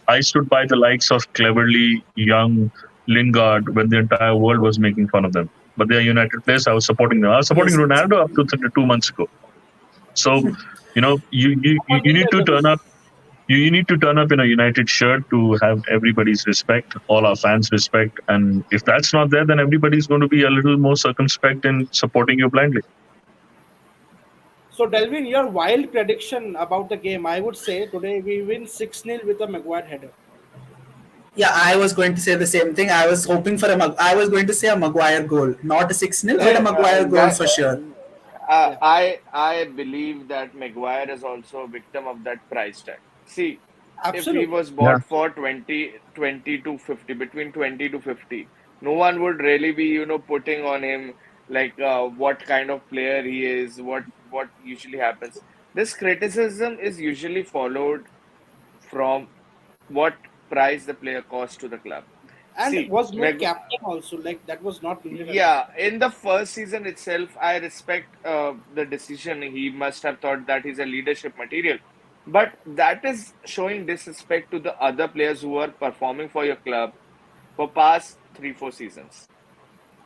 I stood by the likes of cleverly young Lingard when the entire world was making fun of them. But they are United players. I was supporting them. I was supporting yes, Ronaldo up to 2 months ago. So, you Appointing need them to the turn vision. up. You need to turn up in a United shirt to have everybody's respect, all our fans' respect. And if that's not there, then everybody's going to be a little more circumspect in supporting you blindly. So, Delvin, your wild prediction about the game, I would say today we win 6-0 with a Maguire header. Yeah, I was going to say the same thing. I was hoping for I was going to say a Maguire goal, not a 6-0, but a Maguire goal Guy, for sure. Yeah, I believe that Maguire is also a victim of that price tag. See, if he absolutely. was Yeah. bought for 20 to 50, between 20 to 50, no one would really be, putting on him like what kind of player he is, what usually happens. This criticism is usually followed from what price the player costs to the club. And See, was made captain also, like that was not needed at the yeah, time. in the first season itself, I respect the decision. He must have thought that he's a leadership material. But that is showing disrespect to the other players who are performing for your club for past 3, 4 seasons.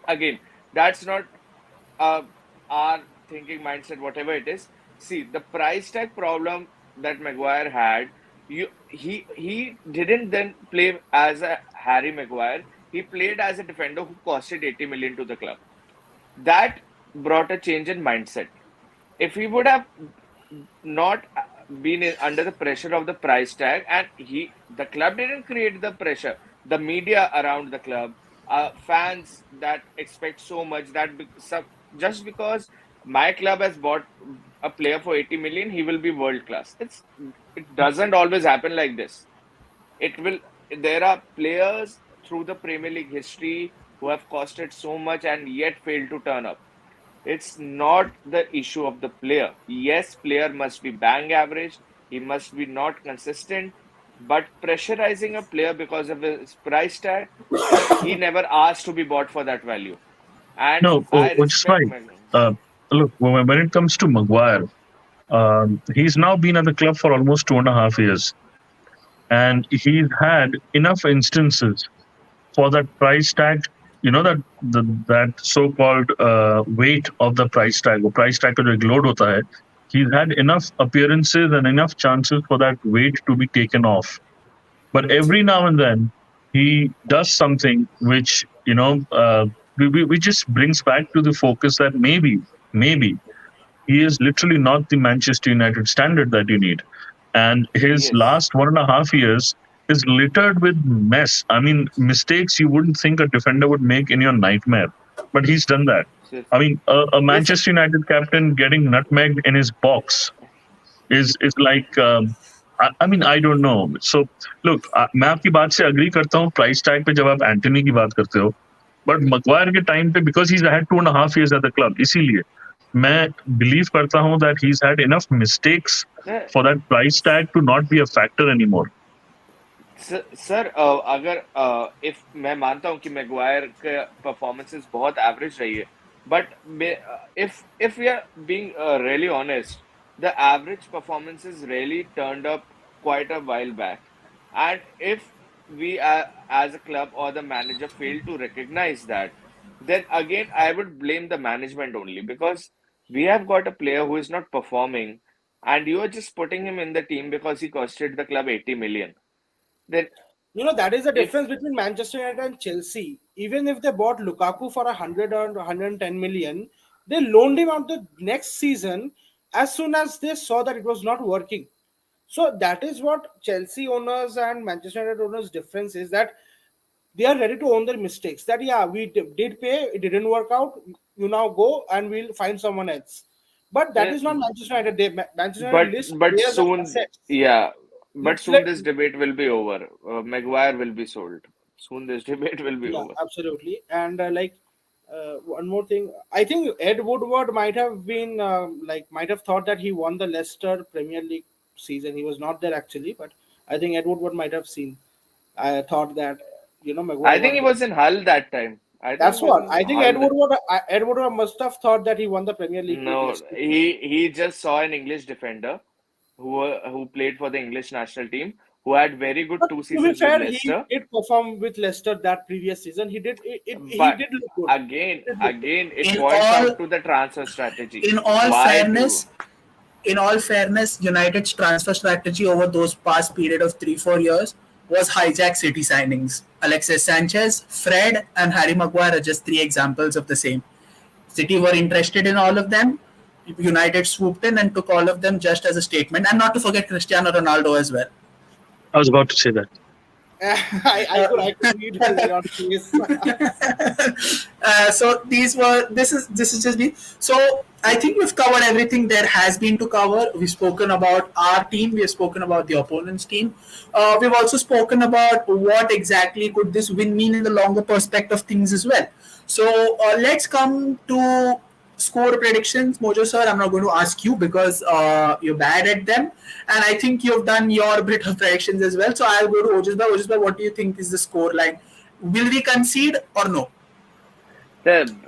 Again, that's not uh, our thinking mindset, whatever it is. See, the price tag problem that Maguire had, he didn't then play as a Harry Maguire. He played as a defender who costed 80 million to the club. That brought a change in mindset. If he would have not been under the pressure of the price tag, and the club didn't create the pressure, the media around the club, fans that expect so much that just because my club has bought a player for 80 million, he will be world class. It doesn't always happen like this. It will. There are players through the Premier League history who have costed so much and yet failed to turn up. It's not the issue of the player. Yes, player must be bang average. He must be not consistent. But pressurizing a player because of his price tag, he never asked to be bought for that value. And No, I which is respect fine. Uh, Look, when it comes to Maguire, he's now been at the club for almost 2.5 years, and he's had enough instances for that price tag. That so-called weight of the price tag, or price tag का जो एक load होता है, he's had enough appearances and enough chances for that weight to be taken off. But every now and then he does something which we just brings back to the focus that maybe he is literally not the Manchester United standard that you need. And his yes. last 1.5 years is littered with mess. I mean, mistakes you wouldn't think a defender would make in your nightmare, but he's done that. So, I mean, a listen, Manchester United captain getting nutmegged in his box is like I mean I don't know. So look, मैं आपकी बात से agree करता हूँ price tag पे जब आप Antony की बात करते हो, बट मगवायर के टाइम पे because he's had 2.5 years at the club, इसीलिए मैं believe करता हूँ that he's had enough mistakes uh, for that price tag to not be a factor anymore. Sir अगर इफ मैं मानता हूं कि मैगवायर का परफॉर्मेंसेस बहुत एवरेज रही है but if we are being really honest, the average performances really turned up quite a while back, and if we as a club or the manager fail to recognize that, then again I would blame the management only, because we have got a player who is not performing and you are just putting him in the team because he costed the club 80 million. Then That is the if difference between Manchester United and Chelsea. Even if they bought Lukaku for 100 or 110 million, they loaned him out the next season as soon as they saw that it was not working. So that is what Chelsea owners and Manchester United owners difference is, that they are ready to own their mistakes. That yeah, we did pay, it didn't work out. You now go and we'll find someone else. But that uh, is not Manchester United. Manchester United but list but players as soon, assets. yeah, but It's soon like this debate will be over. Maguire will be sold. Soon this debate will be yeah, over. absolutely. And one more thing, I think Ed Woodward might have been might have thought that he won the Leicester Premier League season. He was not there actually, but I think Ed Woodward might have seen. I thought that I Maguire think won he the. was in Hull that time. I think he That's was what in I think. Hull. Ed Woodward must have thought that he won the Premier League with No, Leicester. he just saw an English defender who played for the English national team, who had very good But two to be seasons with fair, he Leicester. did perform with Leicester that previous season. He But did look good. again, He did look good. again, it In points all out to the transfer strategy. in all Why to? fairness, in all fairness, United's transfer strategy over those past period of 3-4 years was hijack City signings. Alexis Sanchez, Fred, and Harry Maguire are just three examples of the same. City were interested in all of them. United swooped in and took all of them just as a statement. And not to forget Cristiano Ronaldo as well. I was about to say that. I could read your face. So this is just me. So I think we've covered everything there has been to cover. We've spoken about our team. We've spoken about the opponent's team. We've also spoken about what exactly could this win mean in the longer perspective of things as well. So let's come to score predictions. Mojo sir, I'm not going to ask you because you're bad at them, and I think you've done your bit of predictions as well. So I'll go to Ojis bhai. Ojis bhai, what do you think is the score line? Will we concede or no? In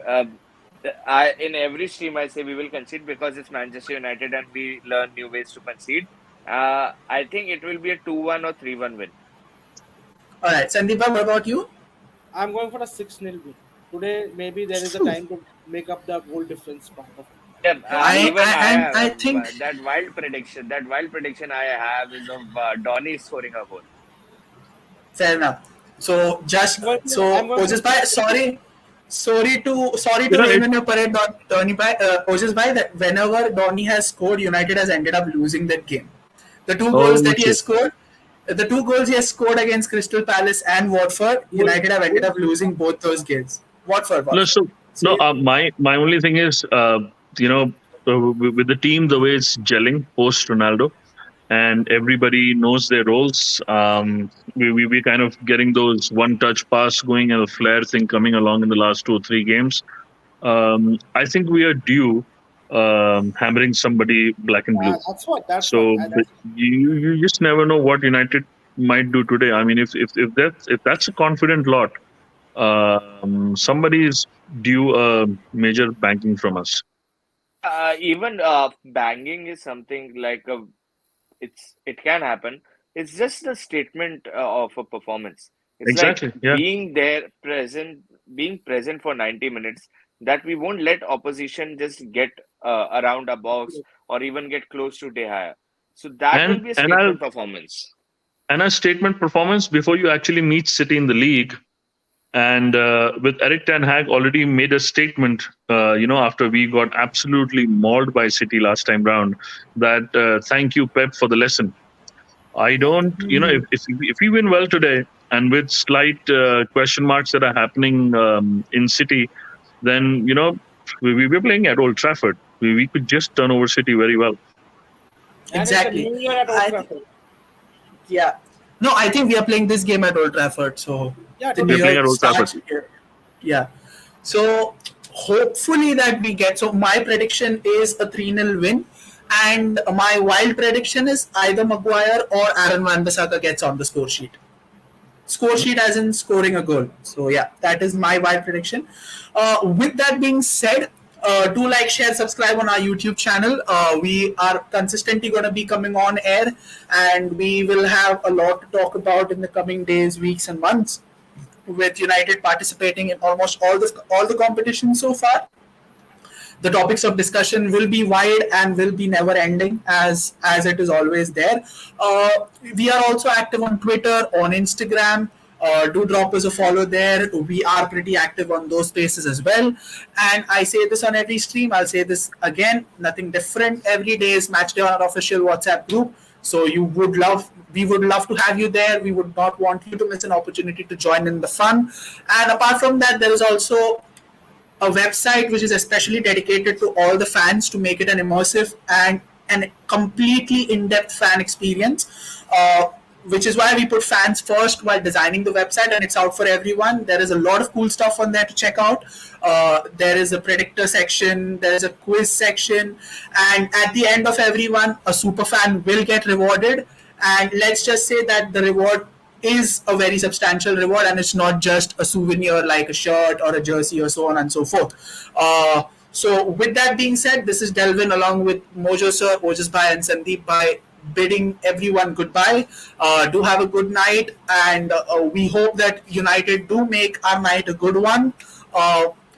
every stream I say we will concede because it's Manchester United and we learn new ways to concede. I think it will be a 2-1 or 3-1 win. All right, Sandeep bhai, what about you? I'm going for a 6-0 win. Today, maybe there is a time to make up the goal difference part of it. Yeah, I have think that wild prediction. That wild prediction I have is of Donny scoring a goal. fair enough. So just so I'm going Ojis bhai, sorry to You know, rain on your parade, Donny bhai. Ojis bhai, that whenever Donny has scored, United has ended up losing that game. The two goals that he has scored. The two goals he has scored against Crystal Palace and Watford, United have ended up losing both those games. Watford. no, so no. So, My only thing is, you know, with the team the way it's gelling post Ronaldo, and everybody knows their roles. We kind of getting those one touch pass going and a flair thing coming along in the last 2 or 3 games. I think we are due hammering somebody black and blue. That's what. That's So what. you just never know what United might do today. I mean, if that's a confident lot, somebody is due a major banking from us. Even banging is something like it can happen. It's just a statement of a performance. It's like Exactly. Yeah. being present for 90 minutes. That we won't let opposition just get around a box or even get close to De Gea. So that will And be a and I'll statement performance. and a statement performance before you actually meet City in the league. And with Eric Ten Hag already made a statement, after we got absolutely mauled by City last time round, that thank you, Pep, for the lesson. I don't, if we win well today and with slight question marks that are happening in City, then, we're playing at Old Trafford. We could just turn over City very well. And exactly. it's a new year at Old Trafford. Yeah. No, I think we are playing this game at Old Trafford. So Yeah, the totally. New We're playing Year at Old Trafford. starts here. Yeah. So hopefully that we get. So my prediction is a 3-0 win. And my wild prediction is either Maguire or Aaron Wan-Bissaka gets on the score sheet. Score sheet as in scoring a goal. So yeah, that is my wild prediction. With that being said, do like, share, subscribe on our YouTube channel. We are consistently going to be coming on air, and we will have a lot to talk about in the coming days, weeks, and months. With United participating in almost all the competitions so far, the topics of discussion will be wide and will be never ending as it is always there. We are also active on Twitter, on Instagram. Do drop us a follow there. We are pretty active on those spaces as well. And I say this on every stream. I'll say this again. Nothing different. Every day is Matchday on our official WhatsApp group. So we would love to have you there. We would not want you to miss an opportunity to join in the fun. And apart from that, there is also a website which is especially dedicated to all the fans to make it an immersive and completely in-depth fan experience, which is why we put fans first while designing the website, and it's out for everyone. There is a lot of cool stuff on there to check out. There is a predictor section, there is a quiz section, and at the end of everyone, a super fan will get rewarded. And let's just say that the reward is a very substantial reward, and it's not just a souvenir like a shirt or a jersey or so on and so forth. So with that being said, this is Delvin along with Mojo sir, Ojis bhai, and Sandeep bhai bidding everyone goodbye. Do have a good night, and we hope that United do make our night a good one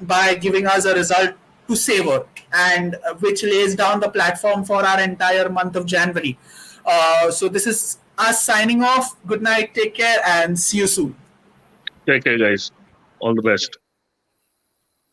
by giving us a result to savor, and which lays down the platform for our entire month of January. So this is us signing off. Good night, take care, and see you soon. Take care, guys. All the best.